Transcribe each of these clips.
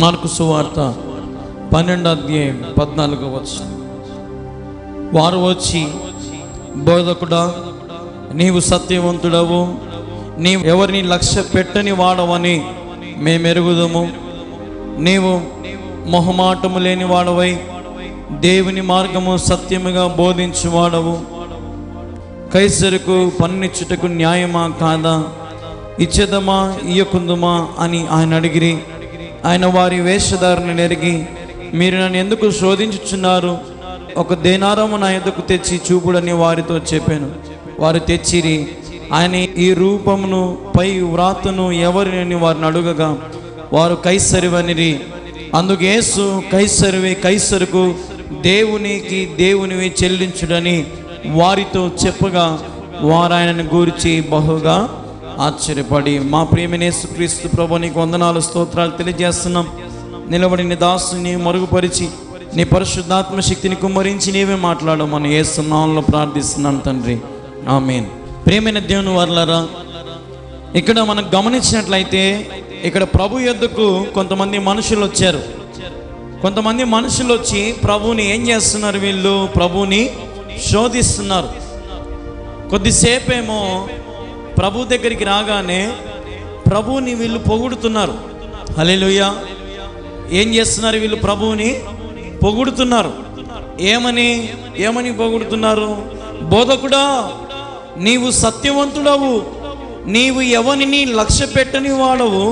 Mark సువార్త 12:14. వారు వచ్చి, బోధకుడా, నీవు సత్యవంతుడవు, నీవు ఎవరిని లక్ష్య పెట్టని వాడవని మేమెరుగుదము. నీవు మొహమాటము లేని వాడవై దేవుని మార్గము సత్యముగా బోధించువాడవు. కైసరుకు పన్నిచ్చుటకు న్యాయమా కాదా, ఇచ్చేదమా ఇయ్యకుందుమా అని ఆయన అడిగిరి. ఆయన వారి వేషధారణ ఎరిగి, మీరు నన్ను ఎందుకు శోధించుచున్నారు? ఒక దేనారము నా ఎద్దకు తెచ్చి చూపుడని వారితో చెప్పాను. వారు తెచ్చిరి. ఆయన ఈ రూపమును పై వ్రాతను ఎవరిని వారిని అడుగగా వారు కైసరివనిరి. అందుకు యేసు, కైసరివి కైసరుకు, దేవునికి దేవునివి చెల్లించుడని వారితో చెప్పగా వారు ఆయనను గూర్చి బహుగా ఆశ్చర్యపడి, మా ప్రియమైన యేసుక్రీస్తు ప్రభువు నీకు వందనాలు, స్తోత్రాలు తెలియజేస్తున్నాం. నిలబడి నీ దాసుని మరుగుపరిచి నీ పరిశుద్ధాత్మ శక్తిని కుమ్మరించి నీవే మాట్లాడమని యేసు నామములో ప్రార్థిస్తున్నాను తండ్రి, ఆమేన్. ప్రియమైన దేవుని వారలారా, ఇక్కడ మనం గమనించినట్లయితే ఇక్కడ ప్రభు యొద్దకు కొంతమంది మనుషులు వచ్చారు. కొంతమంది మనుషులు వచ్చి ప్రభువుని ఏం చేస్తున్నారు? వీళ్ళు ప్రభువుని శోధిస్తున్నారు. కొద్దిసేపేమో ప్రభు దగ్గరికి రాగానే ప్రభువుని వీళ్ళు పొగుడుతున్నారు. హల్లెలూయా. ఏం చేస్తున్నారు? వీళ్ళు ప్రభువుని పొగుడుతున్నారు. ఏమని పొగుడుతున్నారు? బోధకుడా, నీవు సత్యవంతుడవు, నీవు ఎవరిని లక్ష్య పెట్టని వాడవు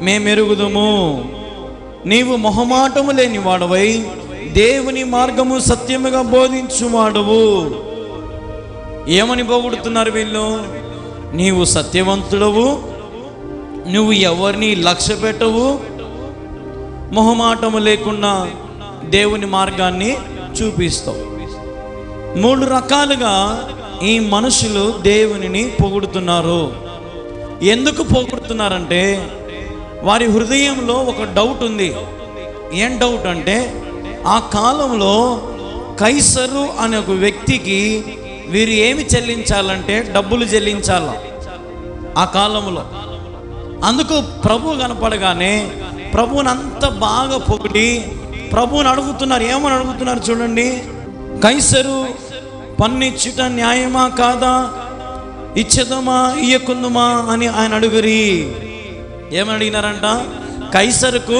మేమెరుగుదుము. నీవు మొహమాటము లేని వాడవై దేవుని మార్గము సత్యముగా బోధించువాడవు. ఏమని పొగుడుతున్నారు వీళ్ళు? నీవు సత్యవంతుడవు, నువ్వు ఎవరిని లక్ష్య పెట్టవు, మొహమాటము లేకుండా దేవుని మార్గాన్ని చూపిస్తావు. 3 రకాలుగా ఈ మనుషులు దేవునిని పొగుడుతున్నారు. ఎందుకు పొగుడుతున్నారంటే వారి హృదయంలో ఒక డౌట్ ఉంది. ఏం డౌట్ అంటే, ఆ కాలంలో కైసరు అనే ఒక వ్యక్తికి వీరు ఏమి చెల్లించాలంటే డబ్బులు చెల్లించాల ఆ కాలంలో. అందుకు ప్రభు కనపడగానే ప్రభువుని అంత బాగా పొగిడి ప్రభువుని అడుగుతున్నారు. ఏమని అడుగుతున్నారు చూడండి. కైసరు పన్నిచ్చుట న్యాయమా కాదా, ఇచ్చేదమా ఇయ్యకుందుమా అని ఆయన అడుగురి. ఏమని అడిగినారంట? కైసరుకు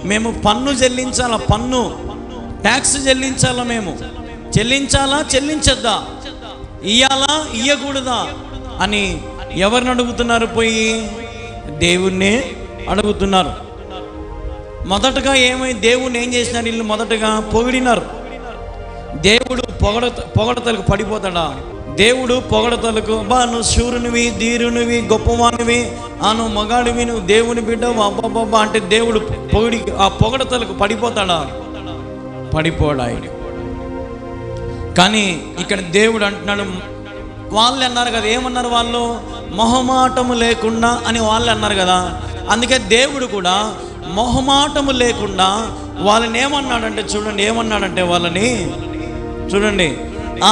మేము పన్ను చెల్లించాలా, పన్ను ట్యాక్స్ చెల్లించాలా, మేము చెల్లించాలా చెల్లించద్దా, ఇయ్యాలా ఇయ్యకూడదా అని ఎవరిని అడుగుతున్నారు? పోయి దేవుణ్ణి అడుగుతున్నారు. మొదటగా దేవుణ్ణి ఏం చేసినారు? వీళ్ళు మొదటగా పొగిడినారు. దేవుడు పొగడతలకు పడిపోతాడా? దేవుడు పొగడతలకు, బా నువ్వు శూరునివి, ధీరునివి, గొప్పవానివి, నువ్వు మగాడివి, నువ్వు దేవుని బిడ్డ, అబ్బాబ్బా అంటే దేవుడు ఆ పొగడతలకు పడిపోతాడా? పడిపోడా. కానీ ఇక్కడ దేవుడు అంటున్నాడు, వాళ్ళు అన్నారు కదా, ఏమన్నారు వాళ్ళు? మొహమాటము లేకుండా అని వాళ్ళు అన్నారు కదా. అందుకే దేవుడు కూడా మొహమాటము లేకుండా వాళ్ళని ఏమన్నాడంటే చూడండి, ఏమన్నాడంటే వాళ్ళని చూడండి,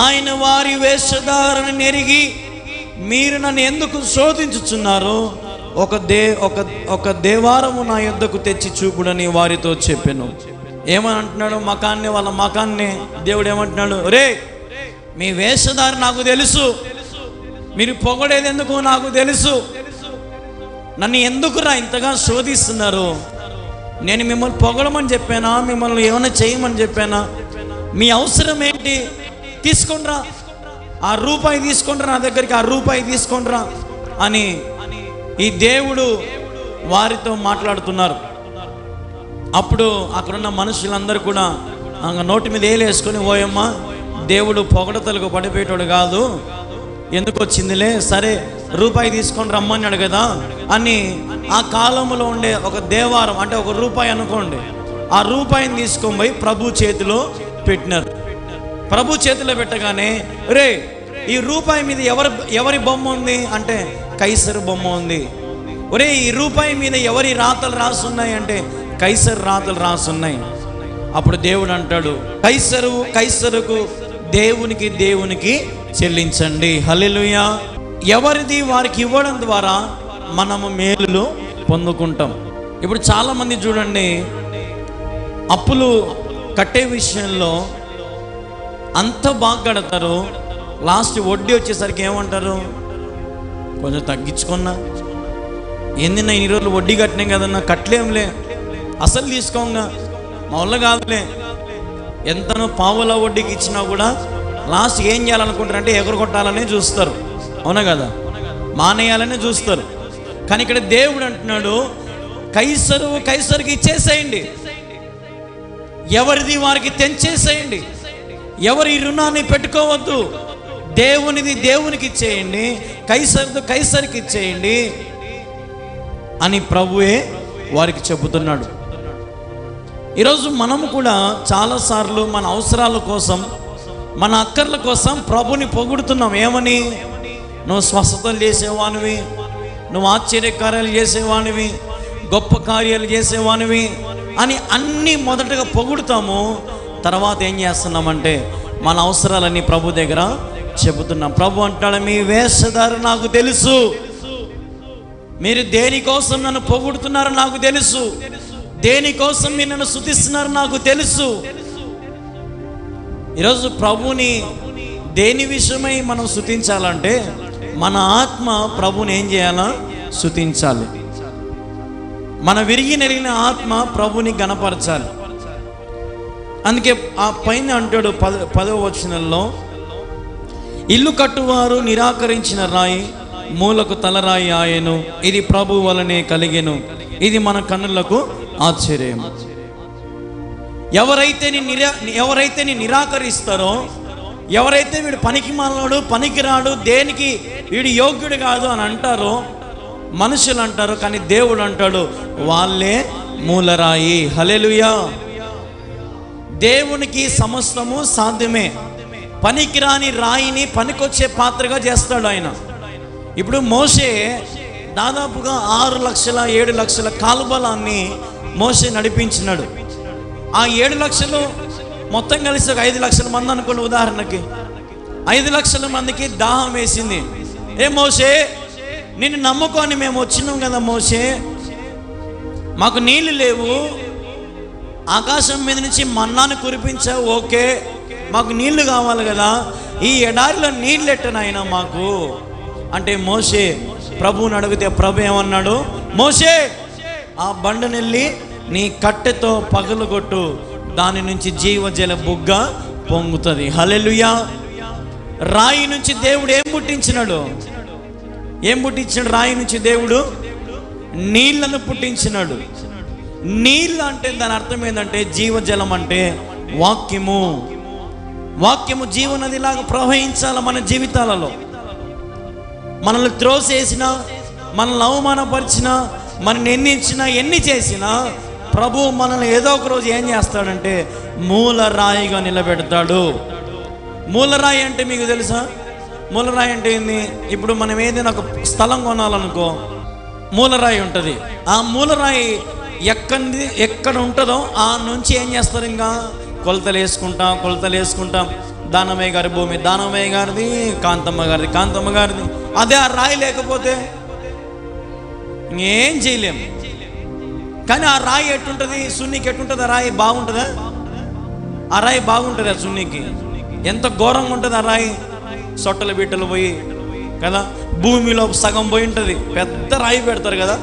ఆయన వారి వేషధారణ ఎరిగి మీరు నన్ను ఎందుకు శోధించుచున్నారు? ఒక దేవారము నా యొద్దకు తెచ్చి చూపుడని వారితో చెప్పాను. ఏమని అంటున్నాడు? వాళ్ళ మకాన్ని దేవుడు ఏమంటున్నాడు? రే, మీ వేషధారణ నాకు తెలుసు, మీరు పొగడేది ఎందుకు నాకు తెలుసు, నన్ను ఎందుకురా ఇంతగా శోధిస్తున్నారు? నేను మిమ్మల్ని పొగడమని చెప్పానా? మిమ్మల్ని ఏమైనా చేయమని చెప్పానా? మీ అవసరం ఏంటి? తీసుకొనిరా, ఆ రూపాయి తీసుకొనిరా, నా దగ్గరికి ఆ రూపాయి తీసుకొనిరా అని ఈ దేవుడు వారితో మాట్లాడుతున్నారు. అప్పుడు అక్కడున్న మనుషులందరూ కూడా నోటి మీద ఏలేసుకొని, ఓయమ్మ, దేవుడు పొగడతలకు పడిపోయేటోడు కాదు, ఎందుకు వచ్చిందిలే, సరే రూపాయి తీసుకొని రమ్మన్నాడు కదా అని ఆ కాలంలో ఉండే ఒక దేవారం అంటే ఒక రూపాయి అనుకోండి, ఆ రూపాయిని తీసుకొని పోయి ప్రభు చేతిలో పెట్టినారు. ప్రభు చేతిలో పెట్టగానే, రే, ఈ రూపాయి మీద ఎవరి బొమ్మ ఉంది అంటే కైసరు బొమ్మ ఉంది. ఒరే, ఈ రూపాయి మీద ఎవరి రాతలు రాసున్నాయి అంటే కైసరు రాతలు రాసున్నాయి. అప్పుడు దేవుడు అంటాడు, కైసరుకు దేవునికి చెల్లించండి. హల్లెలూయా. ఎవరిది వారికి ఇవ్వడం ద్వారా మనము మేలులు పొందుకుంటాం. ఇప్పుడు చాలామంది చూడండి, అప్పులు కట్టే విషయంలో అంత బాగా కడతారు, లాస్ట్ వడ్డీ వచ్చేసరికి ఏమంటారు, కొంచెం తగ్గించుకున్నా, ఏంది నా ఇన్ని రోజులు వడ్డీ కట్టినాం కదన్నా, కట్టలేంలే, అసలు తీసుకోంగా, మా వల్ల కాదులే. ఎంతనో పావుల వడ్డీకి ఇచ్చినా కూడా లాస్ట్ ఏం చేయాలనుకుంటారంటే ఎగరగొట్టాలనే చూస్తారు, అవునా కదా, మానేయాలనే చూస్తారు. కానీ ఇక్కడ దేవుడు అంటున్నాడు, కైసరుకి ఇచ్చేసేయండి, ఎవరిది వారికి తెంచేసేయండి, ఎవరి రుణాన్ని పెట్టుకోవద్దు, దేవునిది దేవునికి ఇచ్చేయండి, కైసరికి ఇచ్చేయండి అని ప్రభువే వారికి చెబుతున్నాడు. ఈరోజు మనము కూడా చాలాసార్లు మన అవసరాల కోసం, మన అక్కర్ల కోసం ప్రభుని పొగుడుతున్నాం. ఏమని? నువ్వు స్వస్థతలు చేసేవానివి, నువ్వు ఆశ్చర్యకార్యాలు చేసేవానివి, గొప్ప కార్యాలు చేసేవానివి అని అన్నీ మొదటగా పొగుడుతాము. తర్వాత ఏం చేస్తున్నామంటే మన అవసరాలన్నీ ప్రభు దగ్గర చెబుతున్నాం. ప్రభు అంటాడు, మీ వేషధారు నాకు తెలుసు, మీరు దేనికోసం నన్ను పొగుడుతున్నారో నాకు తెలుసు, దేనికోసం మీరు నన్ను స్తుతిస్తున్నారు నాకు తెలుసు. ఈరోజు ప్రభుని దేని విషయమై మనం స్తుతించాలంటే మన ఆత్మ ప్రభుని ఏం చేయాలా? స్తుతించాలి. మన విరిగి నెరిగిన ఆత్మ ప్రభుని గణపరచాలి. అందుకే ఆ పైన అంటాడు 10వ వచనంలో, ఇల్లు కట్టువారు నిరాకరించిన రాయి మూలకు తలరాయి ఆయను, ఇది ప్రభు వలనే కలిగెను, ఇది మన కన్నులకు ఆశ్చర్యం. ఎవరైతే నిరాకరిస్తారో, ఎవరైతే వీడు పనికి మాలడు, పనికిరాడు, దేనికి వీడు యోగ్యుడు కాదు అని అంటారో మనుషులు అంటారు, కానీ దేవుడు అంటాడు వాళ్ళే మూలరాయి. హల్లెలూయా. దేవునికి సమస్తము సాధ్యమే. పనికిరాని రాయిని పనికొచ్చే పాత్రగా చేస్తాడు ఆయన. ఇప్పుడు మోషే దాదాపుగా 6 లక్షల 7 లక్షల కాలుబలాన్ని మోషే నడిపించినాడు. ఆ 7 లక్షలు మొత్తం కలిసి ఒక 5 లక్షల మంది అనుకోండి ఉదాహరణకి. 5 లక్షల మందికి దాహం వేసింది. ఏ మోషే, నిన్ను నమ్ముకొని మేము వచ్చినాం కదా మోషే, మాకు నీళ్ళు లేవు, ఆకాశం మీద నుంచి మన్నాను కురిపించావు, ఓకే, మాకు నీళ్లు కావాలి కదా, ఈ ఎడారిలో నీళ్ళు ఎట్టనైనా మాకు అంటే మోషే ప్రభువుని అడిగితే ప్రభు ఏమన్నాడు? మోషే, ఆ బండనెళ్ళి నీ కట్టెతో పగలగొట్టు, దాని నుంచి జీవజల బుగ్గ పొంగుతుంది. హల్లెలూయా. రాయి నుంచి దేవుడు ఏం పుట్టించినాడు? రాయి నుంచి దేవుడు నీళ్లను పుట్టించినాడు. నీళ్ళు అంటే దాని అర్థం ఏంటంటే జీవజలం, అంటే వాక్యము జీవనదిలాగా ప్రవహించాలి మన జీవితాలలో. మనల్ని త్రోసేసినా, మనల్ని అవమానపరిచినా, మనల్ని నిందించినా, ఎన్ని చేసినా ప్రభు మనల్ని ఏదో ఒక రోజు ఏం చేస్తాడంటే మూలరాయిగా నిలబెడతాడు. మూలరాయి అంటే మీకు తెలుసా? మూలరాయి అంటే ఏంది? ఇప్పుడు మనం ఏదైనా ఒక స్థలం కొనాలనుకో, మూలరాయి ఉంటుంది. ఆ మూలరాయి ఎక్కడ ఉంటుందో ఆ నుంచి ఏం చేస్తారు? ఇంకా కొలతలు వేసుకుంటాం. దానమయ్య గారి భూమి దానమయ్య గారిది, కాంతమ్మ గారిది. అదే ఆ రాయి లేకపోతే ఇంకేం చేయలేం. కానీ ఆ రాయి ఎట్టుంటుంది? సున్నికి ఎట్టుంటుంది? ఆ రాయి బాగుంటుందా? ఆ రాయి బాగుంటుంది. ఆ సున్నికి ఎంత ఘోరంగా ఉంటుంది ఆ రాయి. సొట్టలు బిట్టలు పోయి కదా, భూమిలో సగం పోయి ఉంటుంది. పెద్ద రాయి పెడతారు కదా,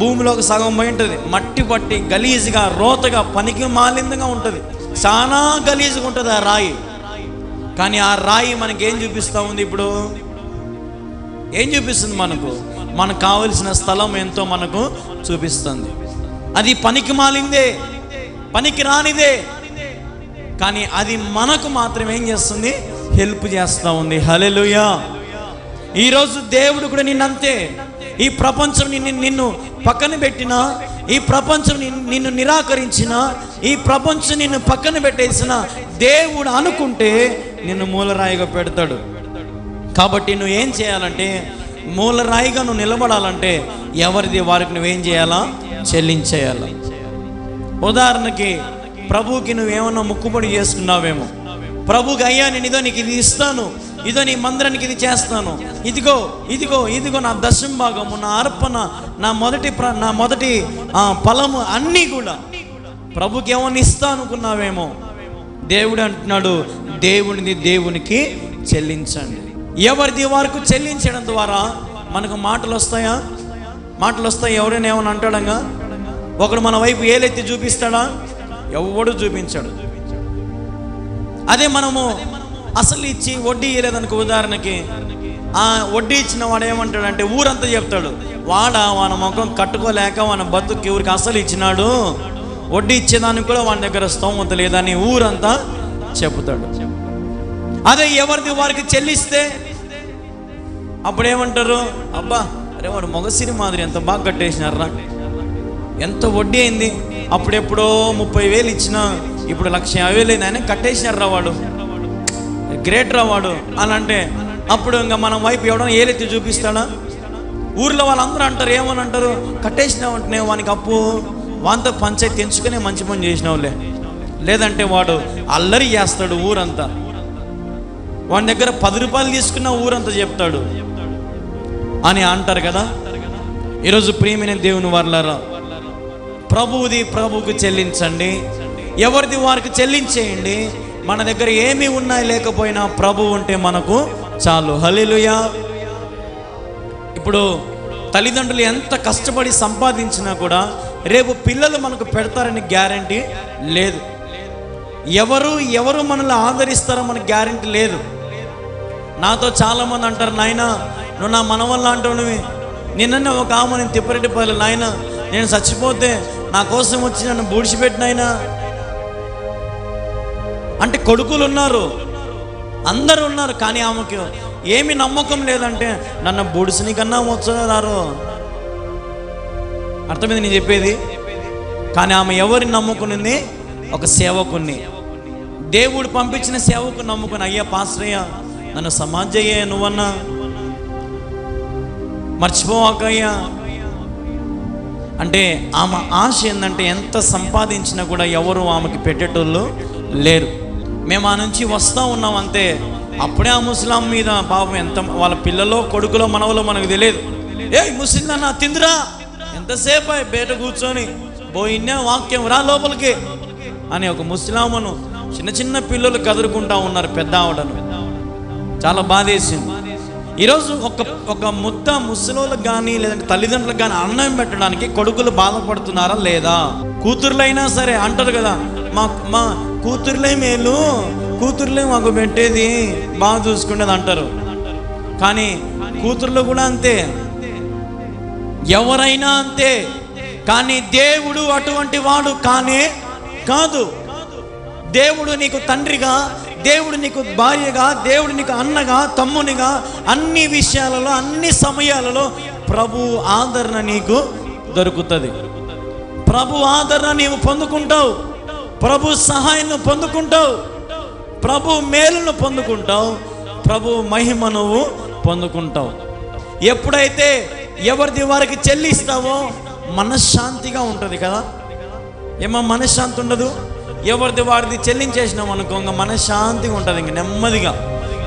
భూమిలో ఒక సగం పోయి ఉంటుంది. మట్టి పట్టి గలీజ్గా, రోతగా, పనికి మాలిందంగా ఉంటుంది. చాలా గలీజ్గా ఉంటుంది ఆ రాయి. కానీ ఆ రాయి మనకి ఏం చూపిస్తూ ఉంది? ఇప్పుడు ఏం చూపిస్తుంది? మనకు కావలసిన స్థలం ఎంతో మనకు చూపిస్తుంది. అది పనికి మాలిందే, పనికి రానిదే, కానీ అది మనకు మాత్రం ఏం చేస్తుంది? హెల్ప్ చేస్తూ ఉంది. హల్లెలూయా. ఈరోజు దేవుడు కూడా నిన్నంతే. ఈ ప్రపంచం నిన్ను పక్కన పెట్టినా, ఈ ప్రపంచం నిన్ను నిరాకరించిన, ఈ ప్రపంచం నిన్ను పక్కన పెట్టేసిన, దేవుడు అనుకుంటే నిన్ను మూలరాయిగా పెడతాడు. కాబట్టి నువ్వు ఏం చేయాలంటే, మూలరాయిగా నువ్వు నిలబడాలంటే ఎవరిది వారికి నువ్వేం చేయాలా? చెల్లించేయాల. ఉదాహరణకి ప్రభువుకి నువ్వేమన్నా ముక్కుబడి చేసుకున్నావేమో, ప్రభుకి అయ్యా నేను ఇదో నీకు ఇది ఇస్తాను, ఇదో నీ మందిరానికి ఇది చేస్తాను, ఇదిగో ఇదిగో ఇదిగో నా దశమ భాగము, నా అర్పణ, నా మొదటి ఫలము అన్నీ కూడా ప్రభుకి ఏమన్నా ఇస్తా అనుకున్నావేమో. దేవుడు అంటున్నాడు, దేవునిది దేవునికి చెల్లించండి. ఎవరిది వారికి చెల్లించడం ద్వారా మనకు మాటలు వస్తాయా? మాటలు వస్తాయి. ఎవరైనా ఏమన్నా అంటాడంగా? ఒకడు మన వైపు ఏలెత్తి చూపిస్తాడా? ఎవడు చూపించాడు. అదే మనము అసలు ఇచ్చి వడ్డీ ఇవ్వలేదనుకో, ఉదాహరణకి ఆ వడ్డీ ఇచ్చిన వాడు ఏమంటాడంటే ఊరంతా చెప్తాడు, వాన ముఖం కట్టుకోలేక వాన బతుక్కి ఊరికి అసలు ఇచ్చినాడు, వడ్డీ ఇచ్చేదానికి కూడా వాడి దగ్గర స్తోమత లేదని ఊరంతా చెప్తాడు. అదే ఎవరిది వారికి చెల్లిస్తే అప్పుడేమంటారు, అబ్బా అరే వాడు మొగసిరి మాదిరి ఎంత బాగా కట్టేసినారా, ఎంత వడ్డీ అయింది, అప్పుడెప్పుడో 30,000 ఇచ్చినా ఇప్పుడు 1,50,000 అయింది, ఆయన కట్టేసినారా వాడు, గ్రేట్ రా వాడు అని అంటే అప్పుడు ఇంకా మనం వైపు ఎవడన్నా ఏలెత్తి చూపిస్తాడా? ఊర్లో వాళ్ళందరూ అంటారు, ఏమని అంటారు, కట్టేసినావంటే వానికి అప్పు వాంతో పంచాయతీ తెంచుకునే మంచి పని చేసినావులే, లేదంటే వాడు అల్లరి చేస్తాడు ఊరంతా, వాడి దగ్గర 10 రూపాయలు తీసుకున్న ఊరంతా చెప్తాడు అని అంటారు కదా. ఈరోజు ప్రియమైన దేవుని వారలారా, ప్రభువుది ప్రభువుకు చెల్లించండి, ఎవరిది వారికి చెల్లించేయండి. మన దగ్గర ఏమీ ఉన్నా లేకపోయినా ప్రభు ఉంటే మనకు చాలు. హల్లెలూయా. ఇప్పుడు తల్లిదండ్రులు ఎంత కష్టపడి సంపాదించినా కూడా రేపు పిల్లలు మనకు పెడతారని గ్యారంటీ లేదు. ఎవరు మనల్ని ఆదరిస్తారో మనకు గ్యారంటీ లేదు. నాతో చాలామంది అంటారు, నాయన నువ్వు నా మనవల్ల అంటావు, నిన్న ఒక ఆమె తిప్పరెడ్డిపల్లి, నాయన నేను చచ్చిపోతే నా కోసం వచ్చి నన్ను బూడిచిపెట్టినాయనా అంటే కొడుకులు ఉన్నారు, అందరూ ఉన్నారు, కానీ ఆమెకి ఏమి నమ్మకం లేదంటే నన్ను బూడిసిని కన్నా వచ్చారు. అర్థమైంది నేను చెప్పేది? కానీ ఆమె ఎవరిని నమ్ముకునింది? ఒక సేవకుని, దేవుడు పంపించిన సేవకు నమ్ముకుని, అయ్యా పాస్టరయ్య నన్ను సమాజయ్యే నువ్వన్నా మర్చిపోవాకయ్యా అంటే ఆమె ఆశ ఏంటంటే ఎంత సంపాదించినా కూడా ఎవరు ఆమెకి పెట్టేటోళ్ళు లేరు. మేము ఆ నుంచి వస్తూ ఉన్నాం అంతే. అప్పుడే ఆ ముస్లాం మీద పాపం ఎంత వాళ్ళ పిల్లలో కొడుకులో మనవలో మనకు తెలియదు. ఏ ముస్లిం అన్న తిందురా, ఎంతసేపు బయట కూర్చొని పోయినా వాక్యం రా లోపలికి అని ఒక ముస్లామును చిన్న పిల్లలు కదురుకుంటా ఉన్నారు పెద్ద ఆవిడను. చాలా బాధేసింది. ఈరోజు ఒక ముద్ద ముసలోళ్ళకి కానీ లేదంటే తల్లిదండ్రులకు కానీ అన్నం పెట్టడానికి కొడుకులు బాధపడుతున్నారా లేదా? కూతుర్లైనా సరే అంటారు కదా, మా కూతుర్లే మేలు, కూతుర్లే మాకు పెట్టేది, బాగా చూసుకునేది అంటారు. కానీ కూతుర్లు కూడా అంతే, ఎవరైనా అంతే. కానీ దేవుడు అటువంటి వాడు కానే కాదు. దేవుడు నీకు తండ్రిగా, దేవుడు నీకు భార్యగా, దేవుడు నీకు అన్నగా, తమ్మునిగా, అన్ని విషయాలలో అన్ని సమయాలలో ప్రభు ఆదరణ నీకు దొరుకుతుంది. ప్రభు ఆదరణ నీవు పొందుకుంటావు, ప్రభు సహాయం పొందుకుంటావు, ప్రభు మేలును పొందుకుంటావు, ప్రభు మహిమ నువ్వు పొందుకుంటావు. ఎప్పుడైతే ఎవరిది వారికి చెల్లిస్తావో మనశ్శాంతిగా ఉంటుంది కదా. ఏమో మనశ్శాంతి ఉండదు. ఎవరిది వారిది చెల్లించేసినాం అనుకో, ఇంకా మనశ్శాంతిగా ఉంటుంది, ఇంక నెమ్మదిగా.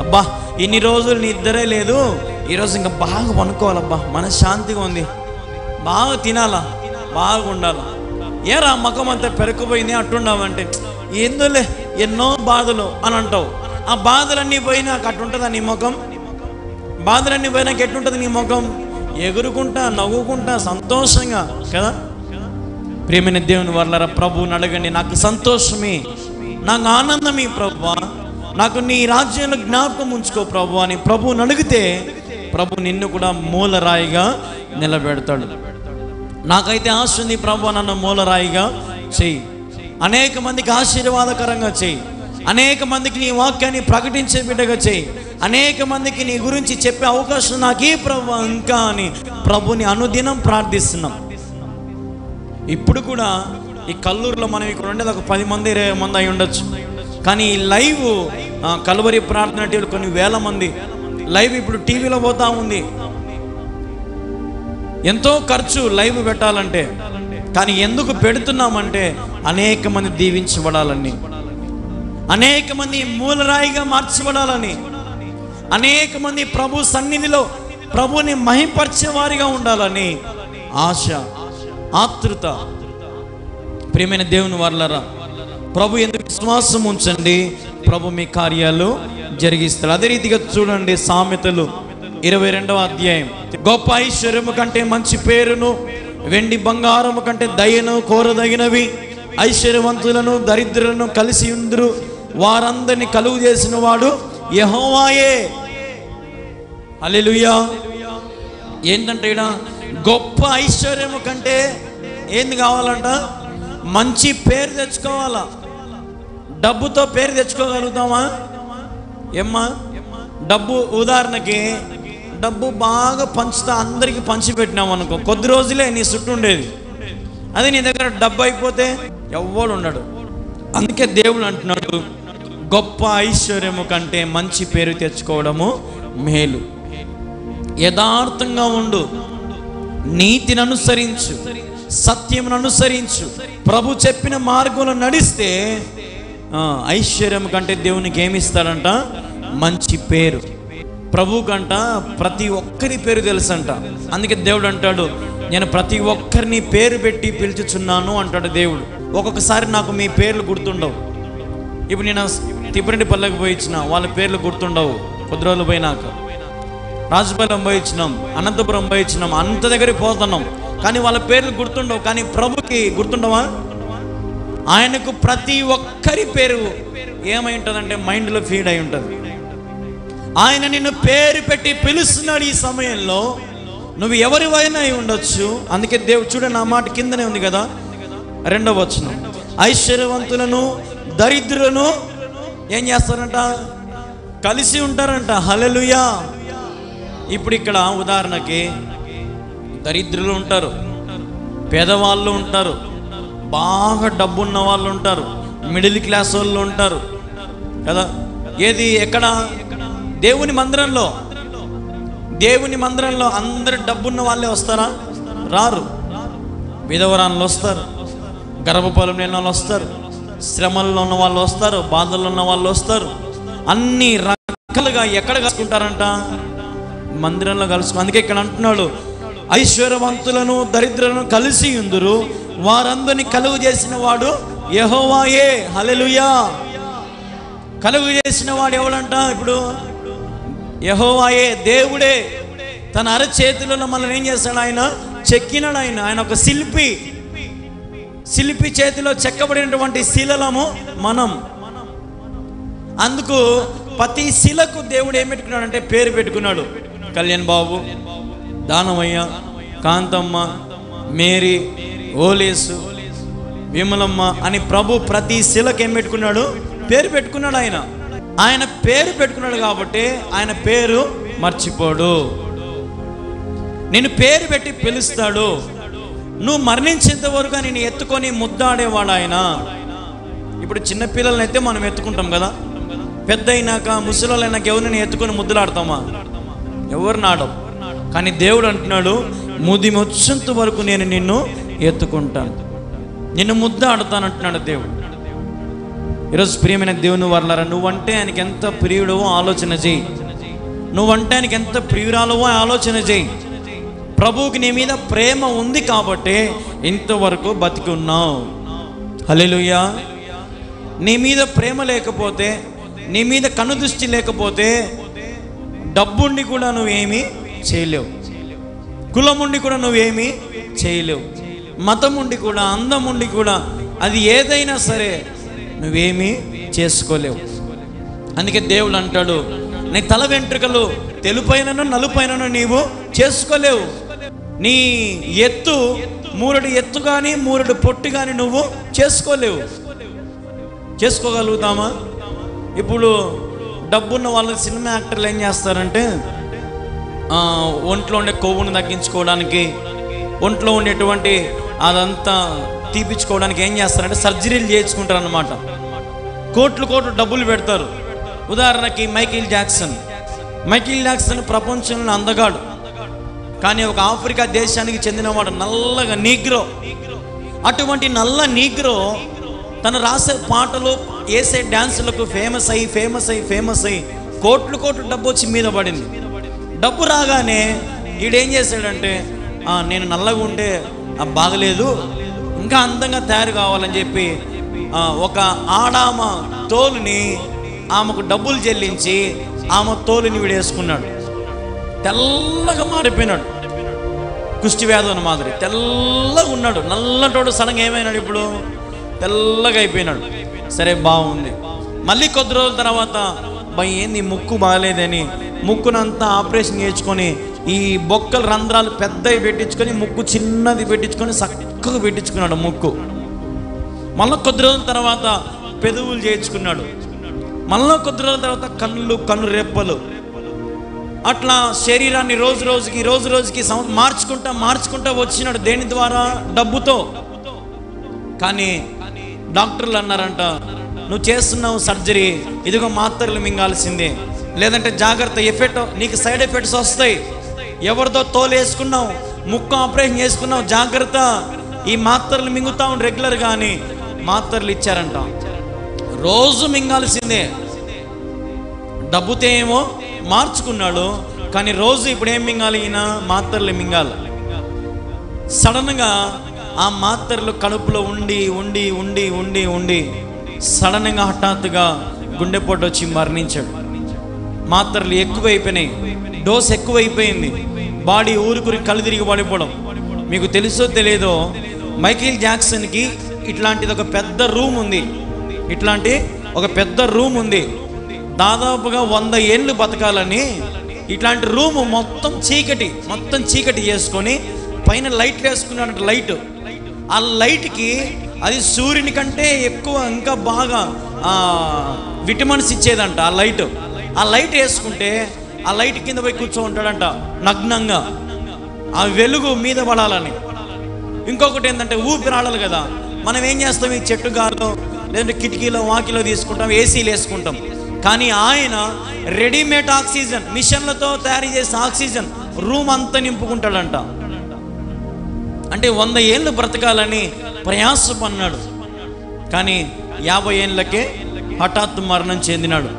అబ్బా ఇన్ని రోజులు నీ ఇద్దరే లేదు, ఈరోజు ఇంకా బాగా పనుకోవాలబ్బా, మనశ్శాంతిగా ఉంది, బాగా తినాలా, బాగా ఉండాలా. ఏరా మకం అంతా పెరుకుపోయింది అంటున్నావంటే ఎందులే ఎన్నో బాధలు అని అంటావు. ఆ బాధలన్నీ పోయినాక అట్టుంటుందా నీ ముఖం? బాధలన్నీ పోయినాక ఎట్లుంటుంది నీ ముఖం? ఎగురుకుంటా, నవ్వుకుంటా, సంతోషంగా కదా. ప్రియమైన దేవుని వర్లారా, ప్రభువుని అడగండి, నాకు సంతోషమే, నాకు ఆనందమే ప్రభువా, నాకు నీ రాజ్యంలో జ్ఞాపకం ఉంచుకో ప్రభు అని ప్రభువుని అడిగితే ప్రభు నిన్ను కూడా మూలరాయిగా నిలబెడతాడు. నాకైతే ఆశ ఉంది ప్రభు, నన్ను మూలరాయిగా చెయ్యి, అనేక మందికి ఆశీర్వాదకరంగా చెయ్యి, అనేక మందికి నీ వాక్యాన్ని ప్రకటించే బిడ్డగా చెయ్యి, అనేక మందికి నీ గురించి చెప్పే అవకాశం నాకు ఈ ప్రభు ఇంకా అని ప్రభుని అనుదినం ప్రార్థిస్తున్నాం. ఇప్పుడు కూడా ఈ కల్లూరులో మనం ఇక్కడ ఉండేది ఒక 10 మంది 20 మంది అయి ఉండొచ్చు. కానీ ఈ లైవ్ కలువరి ప్రార్థన టీవీలో కొన్ని వేల మంది లైవ్ ఇప్పుడు టీవీలో పోతా ఉంది. ఎంతో ఖర్చు లైవ్ పెట్టాలంటే, కానీ ఎందుకు పెడుతున్నామంటే అనేక మంది దీవించబడాలని, అనేక మంది మూలరాయిగా మార్చబడాలని, అనేక మంది ప్రభు సన్నిధిలో ప్రభుని మహింపరిచే వారిగా ఉండాలని ఆశ, ఆతృత. ప్రియమైన దేవుని వారలారా, ప్రభు ఎందుకు విశ్వాసం ఉంచండి, ప్రభు మీ కార్యాలు జరిగిస్తాడు. అదే రీతిగా చూడండి, సామెతలు 22వ అధ్యాయం. గొప్ప ఐశ్వర్యము కంటే మంచి పేరును, వెండి బంగారము కంటే దయను కోరదగినవి. ఐశ్వర్యవంతులను దరిద్రులను కలిసి ఉందురు, వారందరినీ కలుగు చేసిన వాడు యెహోవాయే. హల్లెలూయా. ఏంటంటే ఇక్కడ గొప్ప ఐశ్వర్యము కంటే ఏంది కావాలంట? మంచి పేరు తెచ్చుకోవాలా. డబ్బుతో పేరు తెచ్చుకోగలుగుతామా? ఏమ్మా, డబ్బు ఉదాహరణకి డబ్బు బాగా పంచుతా అందరికి పంచిపెట్టినాం అనుకో, కొద్ది రోజులే నీ చుట్టూ ఉండేది. అదే నీ దగ్గర డబ్బు అయిపోతే ఎవ్వడు ఉండడు. అందుకే దేవుడు అంటున్నాడు, గొప్ప ఐశ్వర్యము కంటే మంచి పేరు తెచ్చుకోవడము మేలు. యథార్థంగా ఉండు, నీతిని అనుసరించు, సత్యమును అనుసరించు, ప్రభు చెప్పిన మార్గంలో నడిస్తే ఐశ్వర్యం కంటే దేవునికి ఏమి ఇస్తాడంట? మంచి పేరు. ప్రభు కంట ప్రతి ఒక్కరి పేరు తెలుసంట. అందుకే దేవుడు అంటాడు, నేను ప్రతి ఒక్కరిని పేరు పెట్టి పిలుచుచున్నాను అంటాడు దేవుడు. ఒక్కొక్కసారి నాకు మీ పేర్లు గుర్తుండవు. ఇప్పుడు నేను తిప్పరెడ్డిపల్లెకి పోయి ఇచ్చిన వాళ్ళ పేర్లు గుర్తుండవు. కొద్ది రోజులు పోయినాక రాజుపాలెం పోయి ఇచ్చినాం, అనంతపురం పోయి ఇచ్చినాం, అంత దగ్గరికి పోతున్నాం, కానీ వాళ్ళ పేర్లు గుర్తుండవు. కానీ ప్రభుకి గుర్తుండవా? ఆయనకు ప్రతి ఒక్కరి పేరు ఏమై ఉంటుందంటే మైండ్లో ఫీడ్ అయి ఉంటుంది. ఆయన నిన్ను పేరు పెట్టి పిలుస్తున్నాడు. ఈ సమయంలో నువ్వు ఎవరివైనా అయి ఉండొచ్చు. అందుకే దేవుడు చూడండి, నా మాట కిందనే ఉంది కదా, 2వ వచనం. ఐశ్వర్యవంతులను దరిద్రులను ఏం చేస్తారంట? కలిసి ఉంటారంట. హల్లెలూయా. ఇప్పుడు ఇక్కడ ఉదాహరణకి దరిద్రులు ఉంటారు, పేదవాళ్ళు ఉంటారు, బాగా డబ్బున్న వాళ్ళు ఉంటారు, మిడిల్ క్లాస్ వాళ్ళు ఉంటారు కదా. ఏది ఎక్కడ? దేవుని మందిరంలో. దేవుని మందిరంలో అందరు డబ్బున్న వాళ్ళే వస్తారా? రారు. విధవరాన్లు వస్తారు, గర్భఫలం లేని వాళ్ళు వస్తారు, శ్రమల్లో ఉన్న వాళ్ళు వస్తారు, బాధల్లో ఉన్న వాళ్ళు వస్తారు. అన్ని రకాలుగా ఎక్కడ కలుసుకుంటారంట? మందిరంలో కలుసుకు. అందుకే ఇక్కడ అంటున్నాడు, ఐశ్వర్యవంతులను దరిద్రులను కలిసి ఉందురు, వారందరినీ కలుగు చేసిన వాడు యెహోవాయే. హల్లెలూయా. కలుగు చేసిన వాడు ఎవడంట? ఇప్పుడు యెహోవాయే, దేవుడే. తన అరచేతులలో మనల్ని ఏం చేస్తాడు? ఆయన చెక్కినాడు. ఆయన ఒక శిల్పి. శిల్పి చేతిలో చెక్కబడినటువంటి శిలలము మనం. అందుకు ప్రతి శిలకు దేవుడు ఏం పెట్టుకున్నాడు అంటే పేరు పెట్టుకున్నాడు. కళ్యాణ్ బాబు, దానమయ్య, కాంతమ్మ, మేరీ, ఓలేసు, విమలమ్మ అని ప్రభు ప్రతి శిలకు ఏం పెట్టుకున్నాడు? పేరు పెట్టుకున్నాడు. ఆయన పేరు పెట్టుకున్నాడు కాబట్టి ఆయన పేరు మర్చిపోడు. నేను పేరు పెట్టి పిలుస్తాడు. నువ్వు మరణించేంత వరకు నేను ఎత్తుకొని ముద్దాడేవాడు ఆయన. ఇప్పుడు చిన్నపిల్లలని అయితే మనం ఎత్తుకుంటాం కదా, పెద్ద అయినాక ముసలినాక ఎవరిని ఎత్తుకొని ముద్దులాడతామా? ఎవరు నాడం. కానీ దేవుడు అంటున్నాడు, ముదిమి వచ్చేంత వరకు నేను నిన్ను ఎత్తుకుంటాను, నిన్ను ముద్దాడుతాను అంటున్నాడు దేవుడు. ఈరోజు ప్రియమైన దేవుని వారలారా, నువ్వంటే ఆయనకి ఎంత ప్రియుడవో ఆలోచన చేయి. నువ్వంటే ఆయనకి ఎంత ప్రియురాలవో ఆలోచన చేయి. ప్రభువుకి నీ మీద ప్రేమ ఉంది కాబట్టి ఇంతవరకు బతికి ఉన్నావు. హల్లెలూయా. నీ మీద ప్రేమ లేకపోతే, నీ మీద కనుదృష్టి లేకపోతే, డబ్బుండి కూడా నువ్వేమీ చేయలేవు, కులం ఉండి కూడా నువ్వేమీ చేయలేవు, మతం ఉండి కూడా, అందం ఉండి కూడా, అది ఏదైనా సరే నువ్వేమీ చేసుకోలేవు. అందుకే దేవుడు అంటాడు, నీ తల వెంట్రుకలు తెలుపైనను నలుపైనను నీవు చేసుకోలేవు. నీ ఎత్తు మూరడు ఎత్తు కానీ మూరడు పొట్టు కానీ నువ్వు చేసుకోలేవు. చేసుకోగలుగుతామా? ఇప్పుడు డబ్బున్న వాళ్ళు సినిమా యాక్టర్లు ఏం చేస్తారంటే ఒంట్లో ఉండే కొవ్వును తగ్గించుకోవడానికి, ఒంట్లో ఉండేటువంటి అదంతా తీపించుకోవడానికి ఏం చేస్తారంటే సర్జరీలు చేయించుకుంటారు అన్నమాట. కోట్లు డబ్బులు పెడతారు. ఉదాహరణకి మైకేల్ జాక్సన్ ప్రపంచంలో అందగాడు, కానీ ఒక ఆఫ్రికా దేశానికి చెందినవాడు, నల్లగా నీగ్రో. అటువంటి నల్ల నీగ్రో తను రాసే పాటలు, వేసే డ్యాన్సులకు ఫేమస్ అయ్యి కోట్లు కోట్లు డబ్బు వచ్చి మీద పడింది. డబ్బు రాగానే ఈడేం చేశాడంటే, నేను నల్లగా ఉంటే బాగలేదు, ఇంకా అందంగా తయారు కావాలని చెప్పి ఒక ఆడామ తోలుని ఆమెకు డబ్బులు చెల్లించి ఆమె తోలుని వీడేసుకున్నాడు. తెల్లగా మారిపోయినాడు, కుష్టి వ్యాధుల మాదిరి తెల్లగా ఉన్నాడు. నల్లటోడు సడన్గా ఏమైనాడు, ఇప్పుడు తెల్లగా అయిపోయినాడు. సరే బాగుంది. మళ్ళీ కొద్ది రోజుల తర్వాత ఏంది ముక్కు బాగాలేదని ముక్కునంతా ఆపరేషన్ చేయించుకొని ఈ బొక్కలు రంధ్రాలు పెద్దవి పెట్టించుకొని ముక్కు చిన్నది పెట్టించుకొని చక్కగా పెట్టించుకున్నాడు ముక్కు. మళ్ళీ కొద్ది రోజుల తర్వాత పెదవులు చేయించుకున్నాడు. మళ్ళీ కొద్ది రోజుల తర్వాత కన్ను రెప్పలు. అట్లా శరీరాన్ని రోజు రోజుకి మార్చుకుంటా వచ్చినాడు. దేని ద్వారా? డబ్బుతో. కానీ డాక్టర్లు అన్నారంట, నువ్వు చేస్తున్నావు సర్జరీ, ఇదిగో మాత్రలు మింగాల్సిందే, లేదంటే జాగ్రత్త, నీకు సైడ్ ఎఫెక్ట్స్ వస్తాయి. ఎవరితో తోలు వేసుకున్నావు, ముక్కు ఆపరేషన్ చేసుకున్నావు, జాగ్రత్త, ఈ మాత్రలు మింగుతా ఉండి రెగ్యులర్గా అని మాత్రలు ఇచ్చారంట. రోజు మింగాల్సిందే. డబ్బుతో ఏమో మార్చుకున్నాడు, కానీ రోజు ఇప్పుడు ఏం మింగాలి? ఈయన మాత్రలు మింగాలి. సడన్గా ఆ మాత్రలు కడుపులో ఉండి సడన్గా హఠాత్తుగా గుండెపోటు వచ్చి మరణించాడు. మాత్రలు ఎక్కువైపోయినాయి, డోస్ ఎక్కువైపోయింది, బాడీ ఊరికి కళ్ళు తిరిగి పడిపోవడం. మీకు తెలుసో తెలియదో, మైకేల్ జాక్సన్కి ఇట్లాంటిది ఒక పెద్ద రూమ్ ఉంది. దాదాపుగా 100 ఏళ్ళు బతకాలని ఇట్లాంటి రూము మొత్తం చీకటి చేసుకొని పైన లైట్లు వేసుకున్నాడు. ఆ లైట్కి అది సూర్యుని కంటే ఎక్కువ ఇంకా బాగా విటమిన్స్ ఇచ్చేదంట ఆ లైట్ వేసుకుంటే ఆ లైట్ కింద పోయి కూర్చో ఉంటాడంట నగ్నంగా, ఆ వెలుగు మీద పడాలని. ఇంకొకటి ఏంటంటే ఊపిరాడాలి కదా. మనం ఏం చేస్తాం, ఈ చెట్టు గాలో లేదంటే కిటికీలో వాకిలో తీసుకుంటాం, ఏసీలు వేసుకుంటాం. కానీ ఆయన రెడీమేడ్ ఆక్సిజన్, మిషన్లతో తయారు చేసే ఆక్సిజన్ రూమ్ అంతా నింపుకుంటాడంట. అంటే 100 ఏళ్ళు బ్రతకాలని ప్రయాసపన్నాడు. కానీ 50 ఏళ్ళకే హఠాత్తు మరణం చెందినాడు.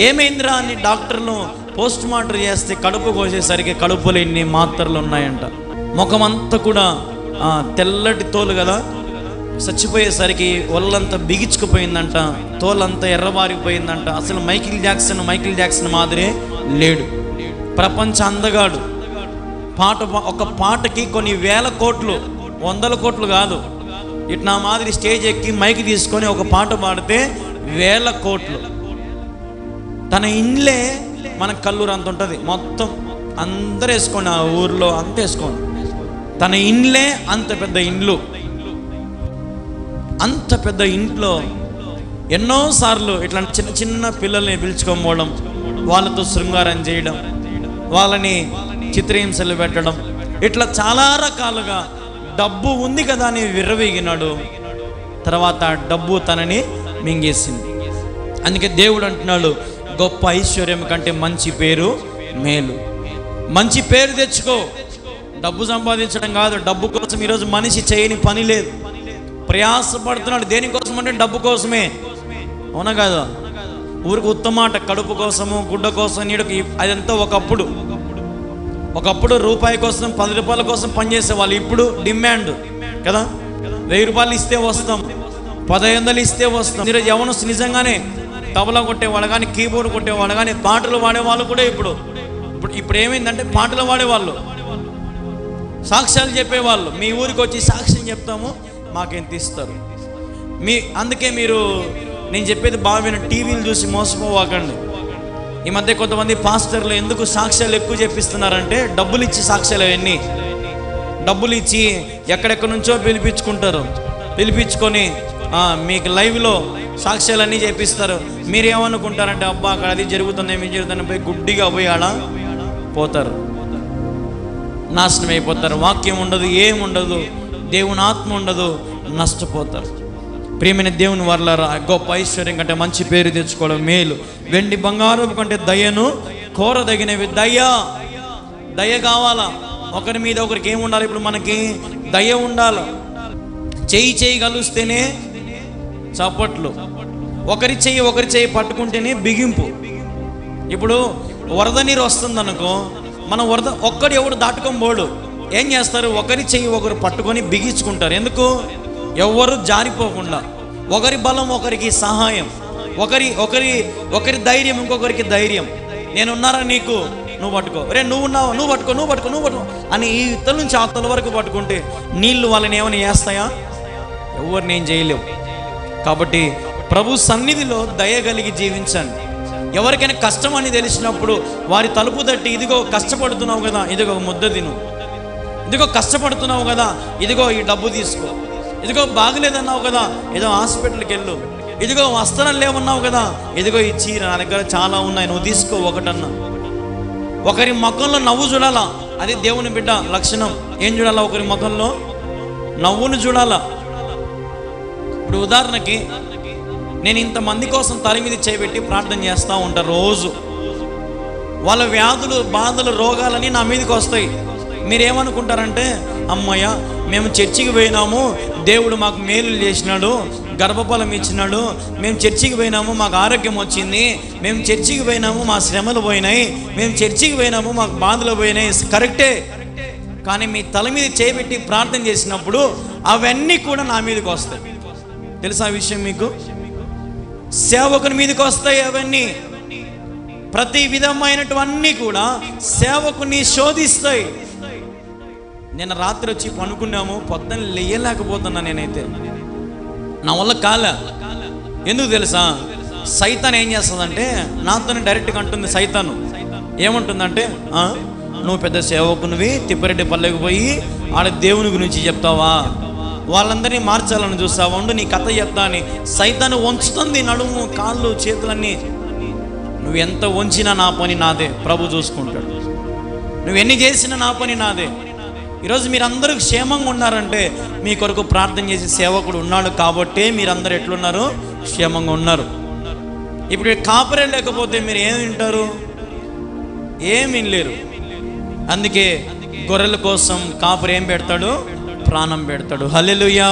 ఏమైందిరా అని డాక్టర్లు పోస్ట్ మార్టం చేస్తే కడుపు కోసేసరికి కడుపులో ఇన్ని మాత్రలు ఉన్నాయంట. ముఖమంతా కూడా తెల్లటి తోలు కదా, చచ్చిపోయేసరికి ఒళ్ళంతా బిగించుకుపోయిందంట, తోలంతా ఎర్రబారిపోయిందంట. అసలు మైకేల్ జాక్సన్ మాదిరే లేడు. ప్రపంచ అందగాడు. ఒక పాటకి కొన్ని 1000 కోట్లు, 100 కోట్లు కాదు, ఇట్లా మాదిరి స్టేజ్ ఎక్కి మైక్ తీసుకొని ఒక పాట పాడితే 1000 కోట్లు. తన ఇండ్లే మనకు కల్లూరు అంత ఉంటుంది, మొత్తం అందరు వేసుకోండి, ఆ ఊర్లో అంత వేసుకోండి. తన ఇండ్లే అంత పెద్ద ఇండ్లు. అంత పెద్ద ఇంట్లో ఎన్నోసార్లు ఇట్లాంటి చిన్న చిన్న పిల్లల్ని పిలుచుకోపోవడం, వాళ్ళతో శృంగారం చేయడం, వాళ్ళని చిత్రహింసలు పెట్టడం, ఇట్లా చాలా రకాలుగా డబ్బు ఉంది కదా అని విర్రవీగినాడు. తర్వాత డబ్బు తనని మింగేసింది. అందుకే దేవుడు అంటున్నాడు, గొప్ప ఐశ్వర్యం కంటే మంచి పేరు మేలు. మంచి పేరు తెచ్చుకో. డబ్బు సంపాదించడం కాదు. డబ్బు కోసం ఈరోజు మనిషి చేయని పని లేదు. ప్రయాసపడుతున్నాడు. దేనికోసం అంటే డబ్బు కోసమే. అవునా కాదా? ఊరికి ఉత్తమాట, కడుపు కోసము, గుడ్డ కోసం, నీడకి. అదంతా ఒకప్పుడు రూపాయి కోసం, 10 రూపాయల కోసం పనిచేసేవాళ్ళు. ఇప్పుడు డిమాండ్ కదా. 1000 రూపాయలు ఇస్తే వస్తాం, 1500 ఇస్తే వస్తాం. ఈరోజు యవనస్తులు నిజంగానే తబలా కొట్టేవాళ్ళు కానీ, కీబోర్డ్ కొట్టేవాళ్ళు కానీ, పాటలు పాడేవాళ్ళు కూడా ఇప్పుడు ఏమైందంటే పాటలు పాడేవాళ్ళు, సాక్ష్యాలు చెప్పేవాళ్ళు. మీ ఊరికి వచ్చి సాక్ష్యం చెప్తాము, మాకెంత ఇస్తారు. అందుకే నేను చెప్పేది బాగా టీవీలు చూసి మోసపోవాకండి. ఈ మధ్య కొంతమంది పాస్టర్లు ఎందుకు సాక్ష్యాలు ఎక్కువ చెప్పిస్తున్నారంటే, డబ్బులు ఇచ్చి సాక్ష్యాలు, అవన్నీ డబ్బులు ఇచ్చి ఎక్కడెక్కడి నుంచో పిలిపించుకొని మీకు లైవ్లో సాక్ష్యాలన్నీ చెప్పిస్తారు. మీరేమనుకుంటారంటే, అబ్బా అక్కడ అది జరుగుతుంది, ఏమి జరుగుతుంది, పోయి గుడ్డిగా పోయి ఆడ పోతారు, నాశనం అయిపోతారు. వాక్యం ఉండదు, ఏముండదు, దేవుని ఆత్మ ఉండదు, నష్టపోతారు. ప్రియమైన దేవుని వర్లారా, గొప్ప ఐశ్వర్యం కంటే మంచి పేరు తెచ్చుకోవడం మేలు. వెండి బంగారం కంటే దయను కోరదగినవి. దయ కావాలా? ఒకరి మీద ఒకరికి ఏముండాలి? ఇప్పుడు మనకి దయ ఉండాలి. చేయి కలుస్తేనే చప్పట్లు, ఒకరి చెయ్యి పట్టుకుంటేనే బిగింపు. ఇప్పుడు వరద నీరు వస్తుందనుకో, మనం వరద ఒక్కడు ఎవడు దాటుకొని పోడు. ఏం చేస్తారు? ఒకరి చెయ్యి ఒకరు పట్టుకొని బిగించుకుంటారు. ఎందుకు? ఎవరు జారిపోకుండా. ఒకరి బలం ఒకరికి సహాయం, ఒకరి ధైర్యం ఇంకొకరికి ధైర్యం. నేనున్నారా నీకు, నువ్వు పట్టుకో, రే నువ్వు ఉన్నావు, నువ్వు పట్టుకో అని ఈ ఇతల నుంచి ఆ తల వరకు పట్టుకుంటే నీళ్లు వాళ్ళని ఏమైనా చేస్తాయా? ఎవరిని ఏం చేయలేవు. కాబట్టి ప్రభు సన్నిధిలో దయ కలిగి జీవించండి. ఎవరికైనా కష్టం అని తెలిసినప్పుడు వారి తలుపు తట్టి, ఇదిగో కష్టపడుతున్నావు కదా, ఇదిగో ముద్ద తిను, ఇదిగో కష్టపడుతున్నావు కదా, ఇదిగో ఈ డబ్బు తీసుకో, ఇదిగో బాగలేదన్నావు కదా, ఏదో హాస్పిటల్కి వెళ్ళు, ఇదిగో వస్త్రాలు లేవన్నావు కదా, ఇదిగో ఈ చీర నా దగ్గర చాలా ఉన్నాయి, నువ్వు తీసుకో ఒకటన్నా. ఒకరి ముఖంలో నవ్వు చూడాలా, అది దేవుని బిడ్డ లక్షణం. ఏం చూడాలా? ఒకరి ముఖంలో నవ్వును చూడాలా. ఇప్పుడు ఉదాహరణకి నేను ఇంతమంది కోసం తల మీద చేయబెట్టి ప్రార్థన చేస్తూ ఉంటాను రోజు. వాళ్ళ వ్యాధులు, బాధలు, రోగాలని నా మీదకి వస్తాయి. మీరేమనుకుంటారంటే, అమ్మయ్య మేము చర్చికి పోయినాము, దేవుడు మాకు మేలు చేసినాడు, గర్భఫలం ఇచ్చినాడు, మేము చర్చికి పోయినాము, మాకు ఆరోగ్యం వచ్చింది, మేము చర్చికి పోయినాము, మా శ్రమలు పోయినాయి, మేము చర్చికి పోయినాము, మాకు బాధలు పోయినాయి. కరెక్టే, కానీ మీ తల మీద చేయబెట్టి ప్రార్థన చేసినప్పుడు అవన్నీ కూడా నా మీదకి వస్తాయి. తెలుసా ఆ విషయం మీకు? సేవకుని మీదకి వస్తాయి అవన్నీ. ప్రతి విధమైనటువన్నీ కూడా సేవకుని శోధిస్తాయి. నిన్న రాత్రి వచ్చి పనుకున్నాము, పొద్దున్న లేయలేకపోతున్నా. నేనైతే నా వల్ల కాలే. ఎందుకు తెలుసా? సైతాన్ ఏం చేస్తుందంటే నాతోనే డైరెక్ట్గా అంటుంది. సైతాను ఏమంటుందంటే, నువ్వు పెద్ద సేవకునివి, తిప్పిరెడ్డి పల్లెకి పోయి ఆడ దేవుని గురించి చెప్తావా, వాళ్ళందరినీ మార్చాలని చూస్తావా, ఉండు నీ కథ చెప్తా అని సైతాను వంచుతుంది. నడుము, కాళ్ళు, చేతులన్నీ. నువ్వు ఎంత వంచినా నా పని నాదే, ప్రభు చూసుకుంటాడు. నువ్వు ఎన్ని చేసినా నా పని నాదే. ఈరోజు మీరందరూ క్షేమంగా ఉన్నారంటే మీ కొరకు ప్రార్థన చేసే సేవకుడు ఉన్నాడు కాబట్టే మీరందరూ ఎట్లున్నారు? క్షేమంగా ఉన్నారు. ఇప్పుడు కాపరే లేకపోతే మీరు ఏం వింటారు? ఏమి వినలేరు. అందుకే గొర్రెల కోసం కాపరి ఏం పెడతాడు? ప్రాణం పెడతాడు. హల్లెలూయా.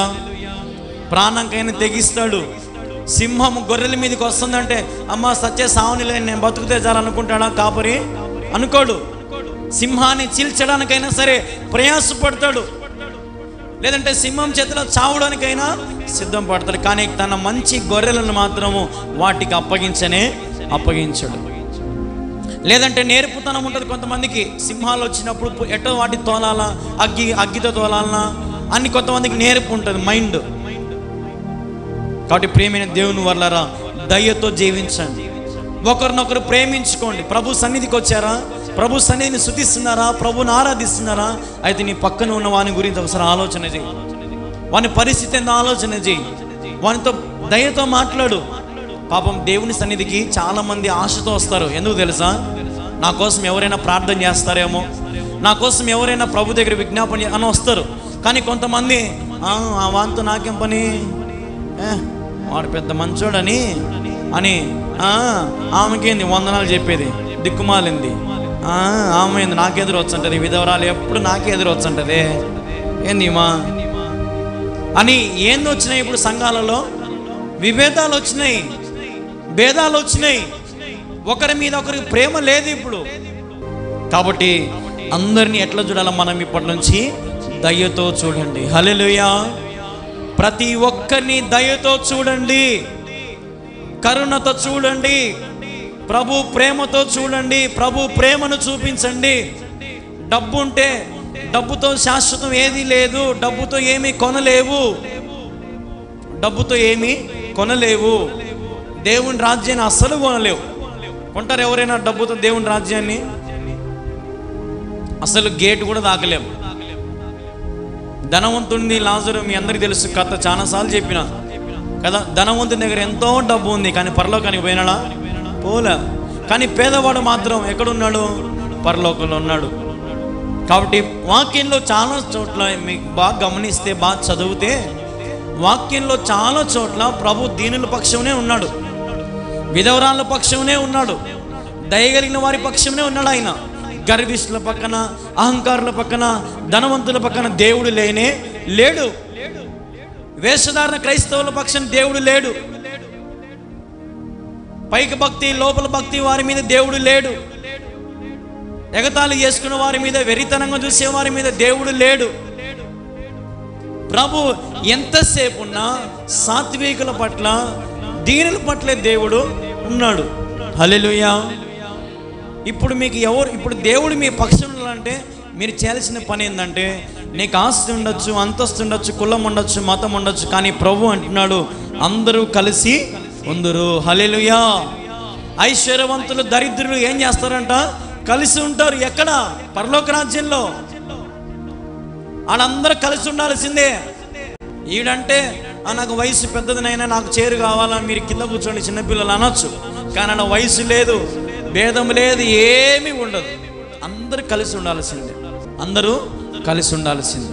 ప్రాణంకైనా తెగిస్తాడు. సింహం గొర్రెల మీదకి వస్తుందంటే, అమ్మ సత్య సావునిలే, నేను బతుకుతే చాలనుకుంటాడా కాపరి? అనుకోడు. సింహాన్ని చీల్చడానికైనా సరే ప్రయాసపడతాడు, లేదంటే సింహం చేతిలో చావడానికైనా సిద్ధం పడతాడు. కానీ తన మంచి గొర్రెలను మాత్రము వాటికి అప్పగించడు. లేదంటే నేర్పుతనం ఉంటుంది కొంతమందికి. సింహాలు వచ్చినప్పుడు ఎటో వాటి తోలాలా, అగ్గితో తోలాలనా అని కొంతమందికి నేర్పు ఉంటుంది, మైండ్. కాబట్టి ప్రేమైన దేవుని వర్లారా, దయతో జీవించండి, ఒకరినొకరు ప్రేమించుకోండి. ప్రభు సన్నిధికి వచ్చారా? ప్రభు సన్నిధిని స్తుతిస్తున్నారా? ప్రభుని ఆరాధిస్తున్నారా? అయితే నీ పక్కన ఉన్న వాని గురించి ఒకసారి ఆలోచన చేయి. వాని పరిస్థితి ఎంత ఆలోచన చేయి. వానితో దయతో మాట్లాడు. పాపం దేవుని సన్నిధికి చాలామంది ఆశతో వస్తారు. ఎందుకు తెలుసా? నా కోసం ఎవరైనా ప్రార్థన చేస్తారేమో, నా కోసం ఎవరైనా ప్రభు దగ్గర విజ్ఞాపన అని వస్తారు. కానీ కొంతమంది వానితో నాకేం పని, వాడు పెద్ద మంచోడని అని ఆమెకేంది వందనాలు చెప్పేది, దిక్కుమాలింది. ఆమె ఏంది నాకెదురు వచ్చంటది, విధవరాలు ఎప్పుడు నాకే ఎదురు వచ్చంటది, ఏంది మా అని. ఏంది వచ్చినాయి ఇప్పుడు సంఘాలలో? విభేదాలు వచ్చినాయి, భేదాలు వచ్చినాయి. ఒకరి మీద ఒకరికి ప్రేమ లేదు ఇప్పుడు. కాబట్టి అందరినీ ఎట్లా చూడాలి మనం? ఇప్పటి నుంచి దయతో చూడండి. హల్లెలూయా. ప్రతి ఒక్కరిని దయతో చూడండి, కరుణతో చూడండి, ప్రభు ప్రేమతో చూడండి, ప్రభు ప్రేమను చూపించండి. డబ్బు ఉంటే డబ్బుతో శాశ్వతం ఏది లేదు, డబ్బుతో ఏమీ కొనలేవు, దేవుని రాజ్యాన్ని అస్సలు కొనలేవు. కొంటారు ఎవరైనా డబ్బుతో దేవుని రాజ్యాన్ని? అసలు గేటు కూడా దాకలేము. ధనవంతుడిని లాజరు మీ అందరికీ తెలుసు కథ, చాలాసార్లు చెప్పిన కదా. ధనవంతుని దగ్గర ఎంతో డబ్బు ఉంది, కానీ పరలోకానికి పోయినాడా? పోలే. కానీ పేదవాడు మాత్రం ఎక్కడున్నాడు? పరలోకంలో ఉన్నాడు. కాబట్టి వాక్యంలో చాలా చోట్ల మీకు బాగా గమనిస్తే, బాగా చదివితే, వాక్యంలో చాలా చోట్ల ప్రభు దీనుల పక్షంనే ఉన్నాడు, విధవరాళ్ళ పక్షంనే ఉన్నాడు, దయగలిగిన వారి పక్షంనే ఉన్నాడు. ఆయన గర్విష్ఠుల పక్కన, అహంకారుల పక్కన, ధనవంతుల పక్కన దేవుడు లేడు. వేషధారణ క్రైస్తవుల పక్షాన దేవుడు లేడు. పైకి భక్తి లోపల భక్తి వారి మీద దేవుడు లేడు. ఎగతాళి చేసుకున్న వారి మీద, వెరితనంగా చూసే వారి మీద దేవుడు లేడు. ప్రభు ఎంతసేపు ఉన్నా సాత్వికుల పట్ల, దీనుల పట్లే దేవుడు ఉన్నాడు. హల్లెలూయా. ఇప్పుడు దేవుడు మీ పక్షంలో అంటే మీరు చేయాల్సిన పని ఏంటంటే, నీకు ఆస్తి ఉండొచ్చు, అంతస్తు ఉండొచ్చు, కులం ఉండొచ్చు, మతం ఉండొచ్చు, కానీ ప్రభు అంటున్నాడు అందరూ కలిసి ఉందరు. హల్లెలూయా. ఐశ్వర్యవంతులు దరిద్రులు ఏం చేస్తారంట? కలిసి ఉంటారు. ఎక్కడ? పరలోక రాజ్యంలో. వాళ్ళందరూ కలిసి ఉండాల్సిందే. ఈడంటే నాకు వయసు పెద్దదినైనా నాకు చేరు కావాలా, మీరు కింద కూర్చోండి చిన్నపిల్లలు అనొచ్చు, కానీ నా వయసు లేదు, భేదం లేదు, ఏమీ ఉండదు. అందరూ కలిసి ఉండాల్సిందే. అందరూ కలిసి ఉండాల్సిందే.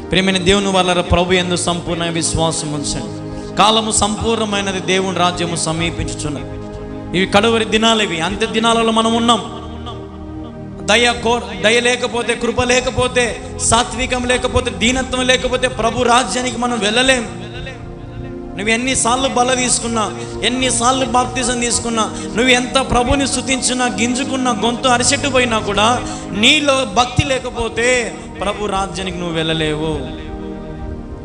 ప్రియమైన దేవుని వల్ల ప్రభు యందు సంపూర్ణ విశ్వాసం ఉంచండి. కాలము సంపూర్ణమైనది, దేవుని రాజ్యము సమీపించుచున్నది. ఇవి కడవరి దినాలు, ఇవి అంత్య దినాలలో మనం ఉన్నాం. దయ లేకపోతే, కృప లేకపోతే, సాత్వికం లేకపోతే, దీనత్వం లేకపోతే ప్రభు రాజ్యానికి మనం వెళ్ళలేం. నువ్వు ఎన్నిసార్లు బల తీసుకున్నా, ఎన్నిసార్లు బాప్తిజం తీసుకున్నా, నువ్వు ఎంత ప్రభుని స్తుతించినా, గింజుకున్నా, గొంతు అరిచెట్టుపోయినా కూడా నీలో భక్తి లేకపోతే ప్రభు రాజ్యానికి నువ్వు వెళ్ళలేవు.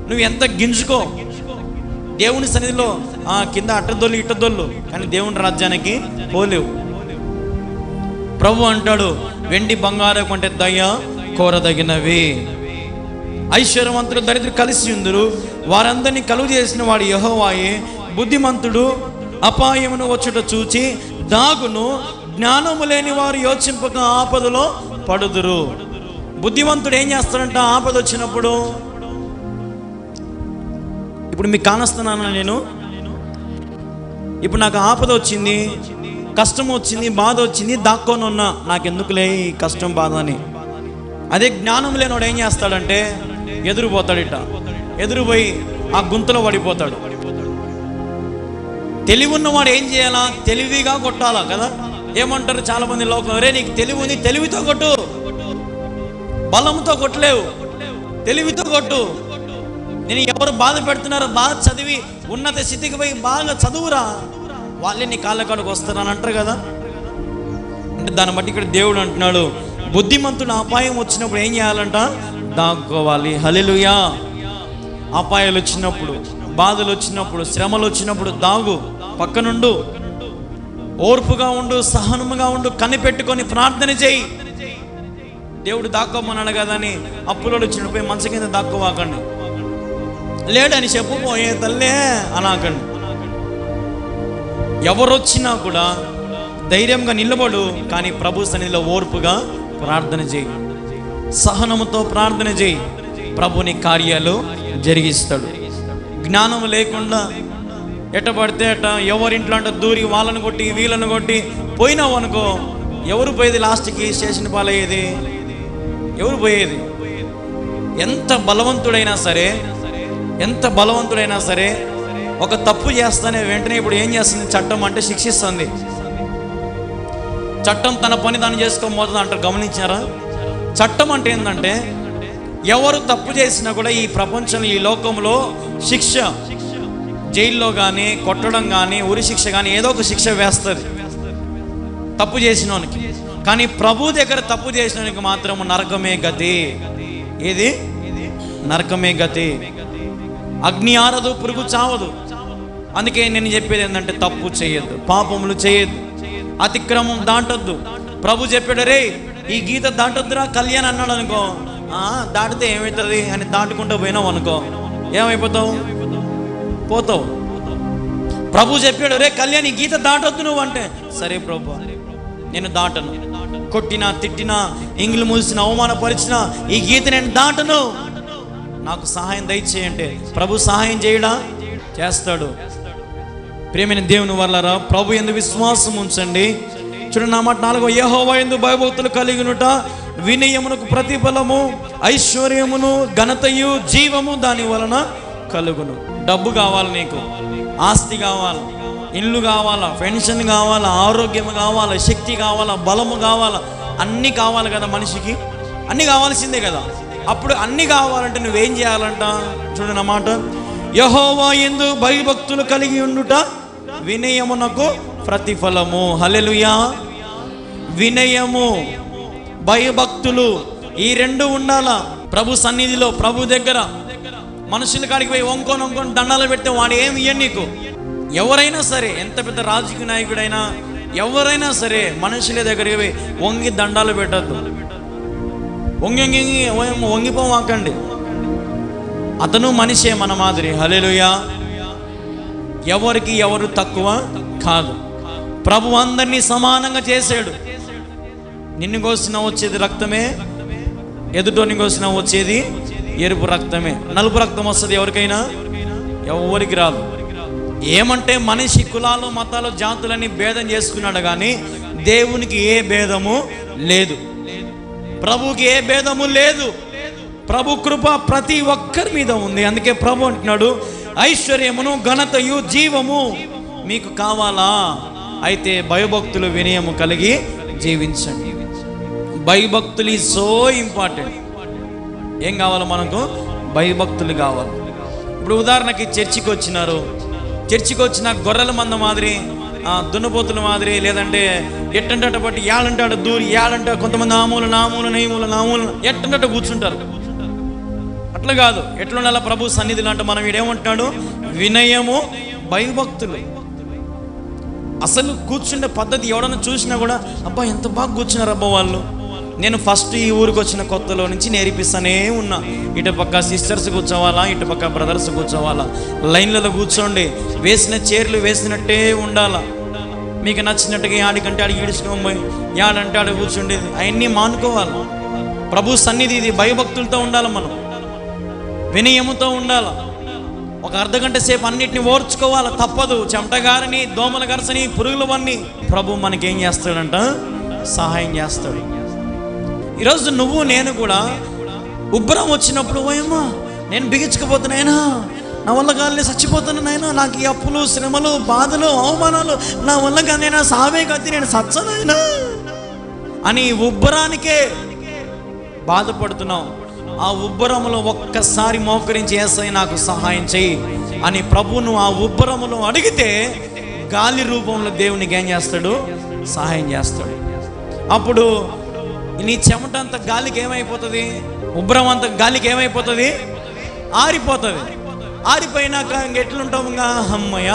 నువ్వు ఎంత గింజుకో, దేవుని సన్నిధిలో కింద అట్టదొల్లు ఇట్టదొల్లు, కానీ దేవుని రాజ్యానికి పోలేవు. ప్రభు అంటాడు, వెండి బంగారం కంటే దయ కోరదగినవి. ఐశ్వర్యవంతులు దరిద్రులు కలిసి ఉందరు, వారందరినీ కలుగు చేసిన వాడు యెహోవాయే. బుద్ధిమంతుడు అపాయమును వచ్చుట చూచి దాగును, జ్ఞానము లేని వారు యోచింపక ఆపదలో పడుదురు. బుద్ధిమంతుడు ఏం చేస్తాడంట? ఆపద వచ్చినప్పుడు, ఇప్పుడు మీకు కానస్తున్నాను నేను, ఇప్పుడు నాకు ఆపద వచ్చింది, కష్టం వచ్చింది, బాధ వచ్చింది, దాక్కొని ఉన్నా, నాకెందుకులే ఈ కష్టం బాధ అని. అదే జ్ఞానం లేనివాడు ఏం చేస్తాడంటే ఎదురుపోతాడిట, ఎదురుపోయి ఆ గుంతలో పడిపోతాడు. తెలివి ఉన్నవాడు ఏం చేయాలా? తెలివిగా కొట్టాలా కదా. ఏమంటారు చాలా మంది లోకంలో, రే నీకు తెలివి ఉంది, తెలివితో కొట్టు, బలంతో కొట్టలేవు, తెలివితో కొట్టు. నేను ఎవరు బాధ పెడుతున్నారో బాగా చదివి ఉన్నత స్థితికి పోయి బాగా చదువురా, వాళ్ళే నీ కాళ్ళ కాడికి వస్తారని అంటారు కదా. అంటే దాన్ని బట్టి ఇక్కడ దేవుడు అంటున్నాడు, బుద్ధిమంతుడు అపాయం వచ్చినప్పుడు ఏం చేయాలంట? దాక్కోవాలి. హల్లెలూయా. అపాయాలు వచ్చినప్పుడు, బాధలు వచ్చినప్పుడు, శ్రమలు వచ్చినప్పుడు దాగు, పక్కనుండు, ఓర్పుగా ఉండు, సహనముగా ఉండు, కనిపెట్టుకొని ప్రార్థన చేయి. దేవుడు దాక్కోమన్నాడు కదా అని అప్పులోడు వచ్చినప్పుడు పోయి మంచం కింద దాక్కోవాకండి, లేడని చెప్పుపోయే తల్లే అనాకండి. ఎవరొచ్చినా కూడా ధైర్యంగా నిలబడు, కానీ ప్రభు సన్నిధిలో ఓర్పుగా ప్రార్థన చేయి, సహనముతో ప్రార్థన చేయి. ప్రభుని కార్యాలు జరిగిస్తాడు. జ్ఞానం లేకుండా ఎట పడితే అట ఎవరింట్లో అంటే దూరి వాళ్ళని కొట్టి వీళ్ళని కొట్టి పోయినావు అనుకో, ఎవరు పోయేది? లాస్ట్కి స్టేషన్ పాలయ్యేది ఎవరు పోయేది? ఎంత బలవంతుడైనా సరే ఒక తప్పు చేస్తానే వెంటనే ఇప్పుడు ఏం చేస్తుంది? చట్టం అంటే శిక్షిస్తుంది. చట్టం తన పని దాన్ని చేసుకోబోతుంది అంటారు, గమనించారా? చట్టం అంటే ఏంటంటే ఎవరు తప్పు చేసినా కూడా ఈ ప్రపంచంలో, ఈ లోకంలో శిక్ష, జైల్లో కానీ, కొట్టడం కానీ, ఉరి శిక్ష కానీ, ఏదో ఒక శిక్ష వేస్తుంది తప్పు చేసినోనికి. కానీ ప్రభు దగ్గర తప్పు చేసినోనికి మాత్రం నరకమే గతి. ఏది? నరకమే గతి. అగ్ని ఆరదు, పురుగు చావదు. అందుకే నేను చెప్పేది ఏంటంటే తప్పు చేయొద్దు, పాపములు చేయొద్దు, అతిక్రమం దాటొద్దు. ప్రభు చెప్పాడు, రే ఈ గీత దాటొద్దురా కళ్యాణ్ అన్నాడు అనుకో, దాటితే ఏమవుతుంది అని దాటుకుంటూ పోయినావు అనుకో, ఏమైపోతావు? పోతావు. ప్రభు చెప్పాడు, రే కళ్యాణ్ ఈ గీత దాటొద్దు నువ్వు అంటే, సరే ప్రభు నేను దాటను, కొట్టినా తిట్టినా ఇంగిలి మూసినా అవమానపరిచినా ఈ గీత నేను దాటను, నాకు సహాయం దయచేయంటే ప్రభు సహాయం చేయడా? చేస్తాడు. ప్రియమైన దేవుని వల్లరా ప్రభు యందు విశ్వాసం ఉంచండి. చూడండి నా మాట 4, యెహోవా యందు భయభక్తులు కలిగినుట వినయమునకు ప్రతిఫలము, ఐశ్వర్యమును ఘనతయు జీవము దాని వలన కలుగును. డబ్బు కావాలి, నీకు ఆస్తి కావాలి, ఇల్లు కావాలా, పెన్షన్ కావాలా, ఆరోగ్యం కావాలా, శక్తి కావాలా, బలము కావాలా, అన్నీ కావాలి కదా. మనిషికి అన్నీ కావాల్సిందే కదా. అప్పుడు అన్నీ కావాలంటే నువ్వేం చేయాలంట? చూడండి అన్నమాట, యెహోవా యందు భయభక్తులు కలిగి ఉండుట వినయమునకు ప్రతిఫలము. హల్లెలూయా. వినయము, భయభక్తులు ఈ రెండు ఉండాలా. ప్రభు సన్నిధిలో, ప్రభు దగ్గర మనుషుల కాడికి పోయి వంకొని దండాలు పెడితే వాడు ఏమి ఇయ్య నీకు. ఎవరైనా సరే, ఎంత పెద్ద రాజకీయ నాయకుడైనా ఎవరైనా సరే మనుషుల దగ్గరికి పోయి వంగి దండాలు పెట్టద్దు. వంగిపోమాకండి. అతను మనిషే మన మాదిరి. హల్లెలూయా. ఎవరికి ఎవరు తక్కువ కాదు. ప్రభు అందరినీ సమానంగా చేశాడు. నిన్ను కోసిన వచ్చేది రక్తమే, ఎదుటోని కోసిన వచ్చేది ఎరుపు రక్తమే. నలుపు రక్తం వస్తుంది ఎవరికైనా? ఎవరికి రాదు. ఏమంటే మనిషి కులాలు, మతాలు, జాతులని భేదం చేసుకున్నాడు కానీ దేవునికి ఏ భేదము లేదు. ప్రభుకి ఏ భేదము లేదు. ప్రభు కృప ప్రతి ఒక్కరి మీద ఉంది. అందుకే ప్రభు అంటున్నాడు, ఐశ్వర్యమును, ఘనతయు, జీవము మీకు కావాలా? అయితే భయభక్తులు, వినయము కలిగి జీవించండి. భయభక్తులు ఈజ్ సో ఇంపార్టెంట్. ఏం కావాలి మనకు? భయభక్తులు కావాలి. ఇప్పుడు ఉదాహరణకి చర్చికి వచ్చిన గొర్రెల మంద మాదిరి, దున్నపోతుల మాదిరి, లేదంటే ఎట్టంటే బట్టి ఏడంటాడు దూరి ఏడంటే కొంతమంది నామూలు ఎట్టంటే కూర్చుంటారు. అట్లా కాదు. ఎట్లుండాల ప్రభు సన్నిధిలో అంటే మనం వీడేమంటున్నాడు? వినయము, భయభక్తులు. అసలు కూర్చుండే పద్ధతి ఎవడన్నా చూసినా కూడా అబ్బా ఎంత బాగా కూర్చున్నారు అబ్బా వాళ్ళు. నేను ఫస్ట్ ఈ ఊరికి వచ్చిన కొత్తలో నుంచి నేర్పిస్తానే ఉన్నా. ఇటుపక్క సిస్టర్స్ కూర్చోవాలా, ఇటుపక్క బ్రదర్స్ కూర్చోవాలా, లైన్లలో కూర్చోండి, వేసిన చైర్లు వేసినట్టే ఉండాలా. మీకు నచ్చినట్టుగా ఆడికంటే ఆడికి ఈడుచుకొని పోయి యాడంటే ఆడ కూర్చుండి అవన్నీ మానుకోవాలి. ప్రభు సన్నిధి ఇది. భయభక్తులతో ఉండాలి, మనం వినయముతో ఉండాలి. ఒక అర్ధగంట సేపు అన్నిటిని ఓర్చుకోవాలి, తప్పదు. చెమటగారని, దోమల గరసని, పురుగులవన్నీ ప్రభు మనకేం చేస్తాడంట? సహాయం చేస్తాడు. ఈరోజు నువ్వు నేను కూడా ఉబ్బరం వచ్చినప్పుడు ఓయమ్మా నేను బిగించుకుపోతున్నాయినా, నా వల్ల కాదు, చచ్చిపోతున్నానైనా, నాకు ఈ అప్పులు, శ్రమలు, బాధలు, అవమానాలు నా వల్ల కానైనా, సావే కత్తి నేను సచ్చనైనా అని ఉబ్బరానికే బాధపడుతున్నావు. ఆ ఉబ్బరములో ఒక్కసారి మోకరించి యేసయ్య నాకు సహాయం చెయ్యి అని ప్రభువును ఆ ఉబ్బరములో అడిగితే గాలి రూపంలో దేవునికి ఏం చేస్తాడు? సహాయం చేస్తాడు. అప్పుడు నీ చెమట అంత గాలికి ఏమైపోతుంది? ఉబ్బరం అంత గాలికి ఏమైపోతుంది? ఆరిపోతుంది. ఆరిపోయినాక ఎట్లుంటావు? ఇంకా అమ్మయ్య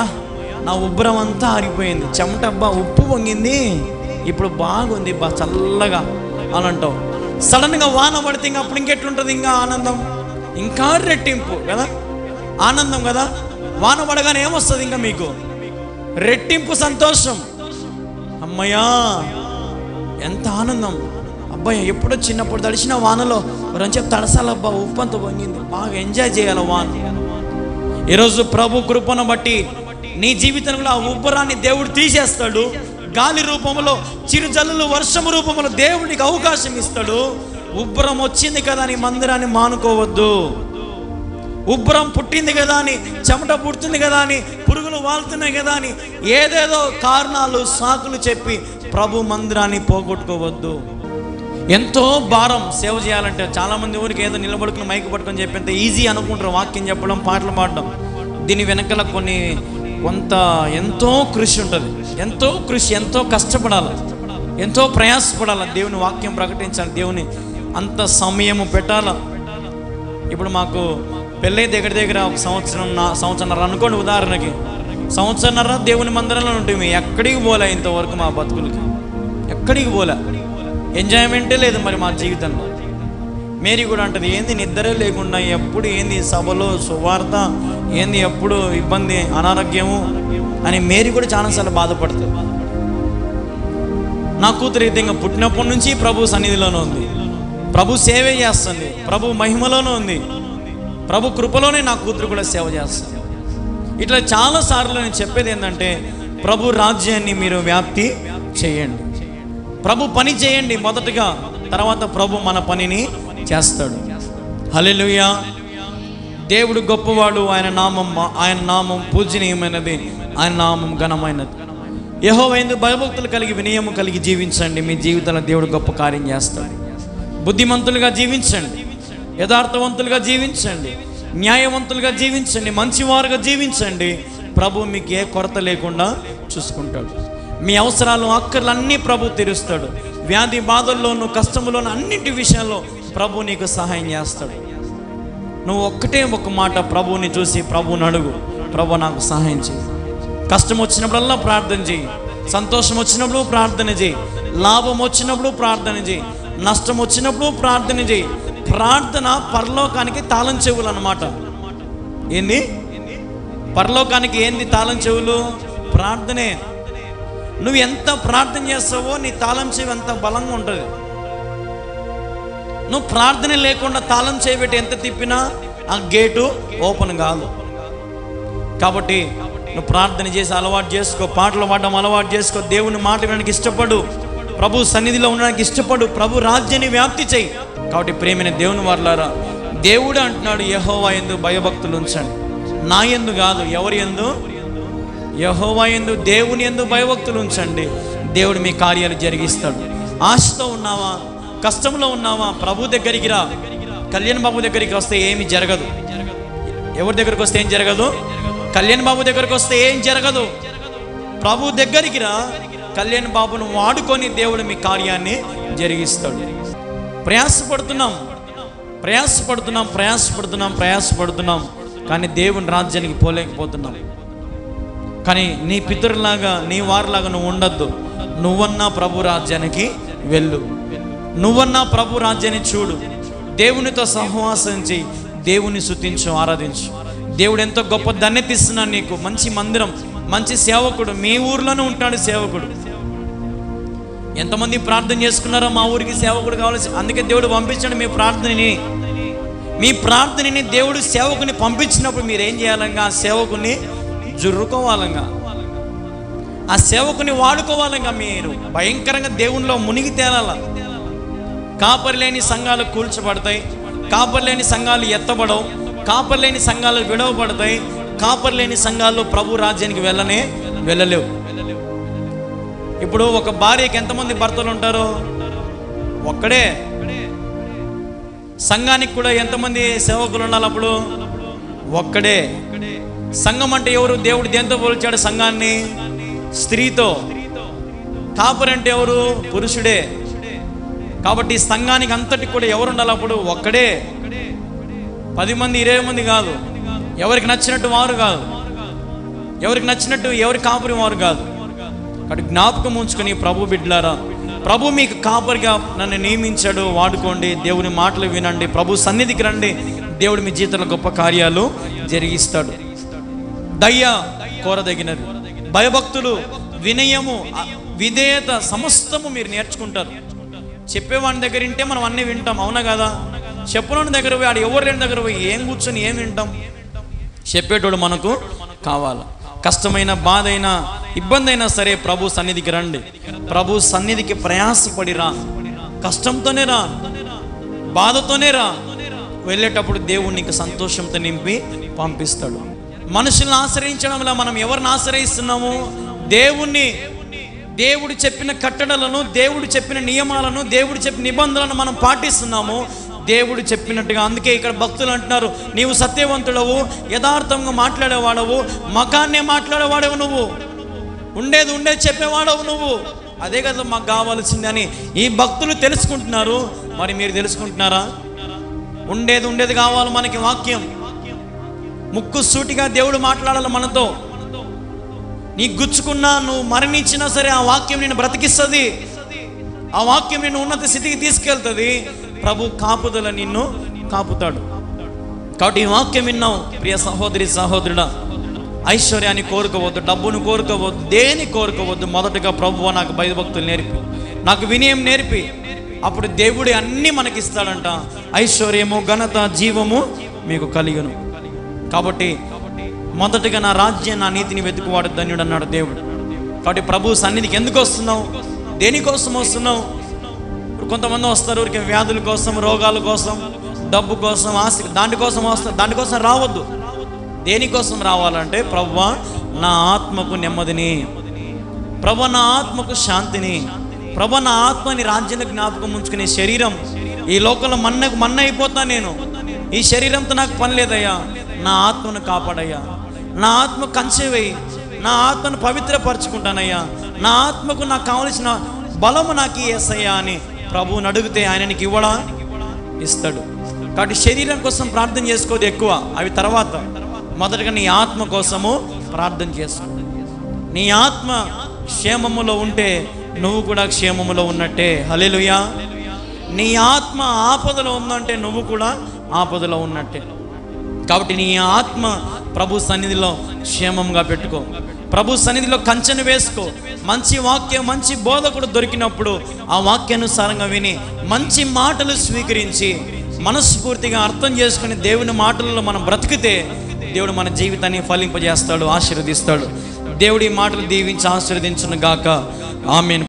నా ఉబ్బరం అంతా ఆరిపోయింది, చెమట అబ్బా ఉప్పు పొంగింది, ఇప్పుడు బాగుంది బా చల్లగా అని అంటావు. సడన్గా వాన పడితే ఇంకా అప్పుడు ఇంకెట్లుంటుంది? ఇంకా ఆనందం ఇంకా రెట్టింపు కదా, ఆనందం కదా. వాన పడగానే ఏమొస్తుంది? ఇంకా మీకు రెట్టింపు సంతోషం. అమ్మయ్యా ఎంత ఆనందం. అబ్బాయి ఎప్పుడో చిన్నప్పుడు తడిచిన వానలో ఎవరని చెప్పి తడసాలబ్బా ఉప్పు అంత పొంగింది, బాగా ఎంజాయ్ చేయాలి వాన. ఈరోజు ప్రభు కృపను బట్టి నీ జీవితంలో ఆ ఉబ్బరాన్ని దేవుడు తీసేస్తాడు. గాలి రూపంలో, చిరుజల్లులు, వర్షం రూపంలో దేవుడికి అవకాశం ఇస్తాడు. ఉబ్బరం వచ్చింది కదా అని మందిరాన్ని మానుకోవద్దు. ఉబ్బరం పుట్టింది కదా అని, చెమట పుడుతుంది కదా అని, పురుగులు వాళ్తున్నాయి కదా అని ఏదేదో కారణాలు, సాకులు చెప్పి ప్రభు మందిరాన్ని పోగొట్టుకోవద్దు. ఎంతో భారం సేవ చేయాలంటే. చాలామంది ఊరికి ఏదో నిలబడుకుని మైకు పట్టుకొని చెప్పేంత ఈజీ అనుకుంటారు. వాక్యం చెప్పడం, పాటలు పాడడం. దీని వెనకాల కొంత ఎంతో కృషి ఉంటుంది. ఎంతో కృషి, ఎంతో కష్టపడాలి, ఎంతో ప్రయాసపడాలి. దేవుని వాక్యం ప్రకటించాలి, దేవుని అంత సమయము పెట్టాలి. ఇప్పుడు మాకు పెళ్ళై దగ్గర ఒక సంవత్సరంన్నర అనుకోండి. ఉదాహరణకి సంవత్సరంన్నర దేవుని మందిరంలో ఉంటుంది. ఎక్కడికి పోలే ఇంతవరకు మా బతుకులకి, ఎక్కడికి పోలే. ఎంజాయ్మెంటే లేదు మరి మా జీవితంలో. మేరీ కూడా అంటది, ఏంది నిద్రే లేకుండా ఎప్పుడు ఏంది సభలో సువార్త, ఏంది ఎప్పుడు ఇబ్బంది, అనారోగ్యము అని మేరీ కూడా చాలాసార్లు బాధపడుతుంది. నా కూతురు అయితే ఇంకా పుట్టినప్పటి నుంచి ప్రభు సన్నిధిలోనే ఉంది, ప్రభు సేవే చేస్తుంది, ప్రభు మహిమలోనే ఉంది, ప్రభు కృపలోనే నా కూతురు కూడా సేవ చేస్తుంది. ఇట్లా చాలాసార్లు నేను చెప్పేది ఏంటంటే, ప్రభు రాజ్యాన్ని మీరు వ్యాప్తి చేయండి, ప్రభు పని చేయండి మొదటగా, తర్వాత ప్రభు మన పనిని చేస్తాడు. హల్లెలూయా. దేవుడు గొప్పవాడు, ఆయన నామం పూజనీయమైనది, ఆయన నామం ఘనమైనది. యెహోవా యందు భయభక్తులు కలిగి వినయము కలిగి జీవించండి. మీ జీవితంలో దేవుడు గొప్ప కార్యం చేస్తాడు. బుద్ధిమంతులుగా జీవించండి, యథార్థవంతులుగా జీవించండి, న్యాయవంతులుగా జీవించండి, మంచివారుగా జీవించండి. ప్రభు మీకు ఏ కొరత లేకుండా చూసుకుంటాడు. మీ అవసరాలు అక్కర్లు అన్నీ ప్రభు తీరుస్తాడు. వ్యాధి బాధల్లోనూ కష్టంలోనూ అన్నింటి విషయాల్లో ప్రభు నీకు సహాయం చేస్తాడు. నువ్వు ఒక్కటే ఒక మాట ప్రభువుని చూసి ప్రభువుని అడుగు, ప్రభు నాకు సహాయం చేయి. కష్టం వచ్చినప్పుడల్లా ప్రార్థన చేయి, సంతోషం వచ్చినప్పుడు ప్రార్థన చేయి, లాభం వచ్చినప్పుడు ప్రార్థన చేయి, నష్టం వచ్చినప్పుడు ప్రార్థన చేయి. ప్రార్థన పరలోకానికి తాళం చెవులు అన్నమాట. ఏంది పరలోకానికి ఏంది తాళం చెవులు? ప్రార్థనే. నువ్వు ఎంత ప్రార్థన చేస్తావో నీ తాళం చెవి అంత బలంగా ఉంటుంది. నువ్వు ప్రార్థన లేకుండా తాళం చేయబెట్టి ఎంత తిప్పినా ఆ గేటు ఓపెన్ కాదు. కాబట్టి నువ్వు ప్రార్థన చేసి అలవాటు చేసుకో, పాటలు పాడడం అలవాటు చేసుకో, దేవుని మాట వినడానికి ఇష్టపడు, ప్రభు సన్నిధిలో ఉండడానికి ఇష్టపడు, ప్రభు రాజ్యాన్ని వ్యాప్తి చేయి. కాబట్టి ప్రేమైన దేవుని వారలారా, దేవుడు అంటున్నాడు యెహోవా యందు భయభక్తులు ఉంచండి. నా యందు కాదు, ఎవరి యందు? యెహోవా యందు, దేవుని యందు భయభక్తులు ఉంచండి. దేవుడు మీ కార్యాలు జరిగిస్తాడు. ఆశతో ఉన్నావా, కష్టంలో ఉన్నావా, ప్రభు దగ్గరికి రా. కళ్యాణ్ బాబు దగ్గరికి వస్తే ఏమి జరగదు. ఎవరి దగ్గరికి వస్తే ఏం జరగదు? కళ్యాణ్ బాబు దగ్గరికి వస్తే ఏం జరగదు. ప్రభు దగ్గరికి రా, కళ్యాణ్ బాబును వాడుకొని దేవుడు మీ కార్యాన్ని జరిగిస్తాడు. ప్రయాసపడుతున్నాం కానీ దేవుని రాజ్యానికి పోలేకపోతున్నాం. కానీ నీ పితరులాగా, నీ వారిలాగా నువ్వు ఉండొద్దు. నువ్వన్నా ప్రభు రాజ్యానికి వెళ్ళు, నువ్వన్నా ప్రభు రాజ్యాన్ని చూడు, దేవునితో సహవాసం చేయి, దేవుని స్తుతించు, ఆరాధించు. దేవుడు ఎంతో గొప్ప ధన్యత ఇస్తున్నాడు నీకు. మంచి మందిరం, మంచి సేవకుడు, మీ ఊర్లోనే ఉంటాడు సేవకుడు. ఎంతమంది ప్రార్థన చేసుకున్నారో మా ఊరికి సేవకుడు కావాల్సి, అందుకే దేవుడు పంపించాడు మీ ప్రార్థనని దేవుడు సేవకుని పంపించినప్పుడు మీరు ఏం చేయాలంగా? ఆ సేవకుని జుర్రుకోవాలంగా, ఆ సేవకుని వాడుకోవాలంగా. మీరు భయంకరంగా దేవునిలో మునిగి తేలాల. కాపరి లేని సంఘాలు కూల్చబడతాయి, కాపరి లేని సంఘాలు ఎత్తబడవు, కాపరి లేని సంఘాలు విడవబడతాయి, కాపరి లేని సంఘాల్లో ప్రభు రాజ్యానికి వెళ్ళలేవు. ఇప్పుడు ఒక భార్యకి ఎంతమంది భర్తలు ఉంటారు? ఒక్కడే. సంఘానికి కూడా ఎంతమంది సేవకులు ఉండాలి? అప్పుడు ఒక్కడే. సంఘం అంటే ఎవరు? దేవుడు దేంతో పోల్చాడు సంఘాన్ని? స్త్రీతో. కాపరి అంటే ఎవరు? పురుషుడే. కాబట్టి సంఘానికి అంతటికి కూడా ఎవరు ఉండాలి? అప్పుడు ఒక్కడే. 10 మంది 20 మంది కాదు, ఎవరికి నచ్చినట్టు వారు కాదు, ఎవరికి నచ్చినట్టు ఎవరి కాపరి వారు కాదు. కాబట్టి జ్ఞాపకం ఉంచుకొని ప్రభు బిడ్డలారా, ప్రభు మీకు కాపరిగా నన్ను నియమించాడు, వాడుకోండి. దేవుని మాటలు వినండి, ప్రభు సన్నిధికి రండి. దేవుడు మీ జీవితంలో గొప్ప కార్యాలు జరిగిస్తాడు. దయ కోరదగినది, భయభక్తులు, వినయము, విధేయత సమస్తము మీరు నేర్చుకుంటారు. చెప్పేవాడి దగ్గర వింటే మనం అన్నీ వింటాం, అవునా కదా? చెప్పనోడి దగ్గర పోయి, ఆడు ఎవరు లేని దగ్గర పోయి ఏం కూర్చొని ఏం వింటాం? చెప్పేటోడు మనకు కావాలి. కష్టమైన, బాధ అయినా, ఇబ్బంది అయినా సరే ప్రభు సన్నిధికి రండి. ప్రభు సన్నిధికి ప్రయాసపడి రా. కష్టంతోనే రా, బాధతోనే రా. వెళ్ళేటప్పుడు దేవుడు నీకు సంతోషంతో నింపి పంపిస్తాడు. మనుషులను ఆశ్రయించడంలో మనం ఎవరిని ఆశ్రయిస్తున్నాము? దేవుణ్ణి. దేవుడు చెప్పిన కట్టడలను, దేవుడు చెప్పిన నియమాలను, దేవుడు చెప్పిన నిబంధనలను మనం పాటిస్తున్నాము, దేవుడు చెప్పినట్టుగా. అందుకే ఇక్కడ భక్తులు అంటున్నారు, నీవు సత్యవంతుడవు, యథార్థంగా మాట్లాడేవాడవు, మకాన్నే మాట్లాడేవాడవు, నువ్వు ఉండేది చెప్పేవాడవు నువ్వు. అదే కదా మాకు కావాల్సింది అని ఈ భక్తులు తెలుసుకుంటున్నారు. మరి మీరు తెలుసుకుంటున్నారా? ఉండేది కావాలి మనకి. వాక్యం ముక్కు సూటిగా దేవుడు మాట్లాడాలి మనతో. నీ గుచ్చుకున్నా, నువ్వు మరణించినా సరే ఆ వాక్యం నేను బ్రతికిస్తుంది, ఆ వాక్యం నిన్ను ఉన్నత స్థితికి తీసుకెళ్తుంది. ప్రభు కాపుదల నిన్ను కాపుతాడు. కాబట్టి ఈ వాక్యం విన్నావు ప్రియ సహోదరి సహోదరుడా, ఐశ్వర్యాన్ని కోరుకోవద్దు, డబ్బును కోరుకోవద్దు, దేని కోరుకోవద్దు. మొదటగా ప్రభువా నాకు భయభక్తులు నేర్పి, నాకు వినయం నేర్పి, అప్పుడు దేవుడే అన్నీ మనకిస్తాడంట. ఐశ్వర్యము, ఘనత, జీవము మీకు కలిగను. కాబట్టి మొదటగా నా రాజ్యం, నా నీతిని వెతుకువాడు ధన్యుడు అన్నాడు దేవుడు. కాబట్టి ప్రభు సన్నిధికి ఎందుకు వస్తున్నావు? దేనికోసం వస్తున్నావు? కొంతమంది వస్తారు ఊరికి వ్యాధుల కోసం, రోగాల కోసం, డబ్బు కోసం, ఆశ, దానికోసం వస్తారు. దానికోసం రావద్దు. దేనికోసం రావాలంటే, ప్రభువా నా ఆత్మకు నెమ్మదిని, ప్రభు నా ఆత్మకు శాంతిని, ప్రభు నా ఆత్మని రాజ్యాన్ని జ్ఞాపకం ఉంచుకునే శరీరం. ఈ లోకంలో మన్న అయిపోతా నేను, ఈ శరీరంతో నాకు పని లేదయ్యా, నా ఆత్మను కాపాడయ్యా. నా ఆత్మ కంచె వేయి, నా ఆత్మను పవిత్రపరచుకుంటానయ్యా, నా ఆత్మకు నాకు కావలసిన బలము నాకు యేసయ్యా అని ప్రభువుని అడిగితే ఆయన నీకు ఇవ్వడా? ఇస్తాడు. కాబట్టి శరీరం కోసం ప్రార్థన చేసుకోదు ఎక్కువ, అవి తర్వాత. మొదటగా నీ ఆత్మ కోసము ప్రార్థన చేసుకో. నీ ఆత్మ క్షేమములో ఉంటే నువ్వు కూడా క్షేమములో ఉన్నట్టే. హల్లెలూయా. నీ ఆత్మ ఆపదలో ఉందంటే నువ్వు కూడా ఆపదలో ఉన్నట్టే. కాబట్టి నీ ఆత్మ ప్రభు సన్నిధిలో క్షేమంగా పెట్టుకో, ప్రభు సన్నిధిలో కంచెను వేసుకో. మంచి వాక్యం, మంచి బోధకుడు దొరికినప్పుడు ఆ వాక్యానుసారంగా విని మంచి మాటలు స్వీకరించి మనస్ఫూర్తిగా అర్థం చేసుకుని దేవుని మాటలలో మనం బ్రతికితే దేవుడు మన జీవితాన్ని ఫలింపజేస్తాడు, ఆశీర్వదిస్తాడు. దేవుడి మాటలు దీవించి ఆశీర్వదించును గాక. ఆమేన్.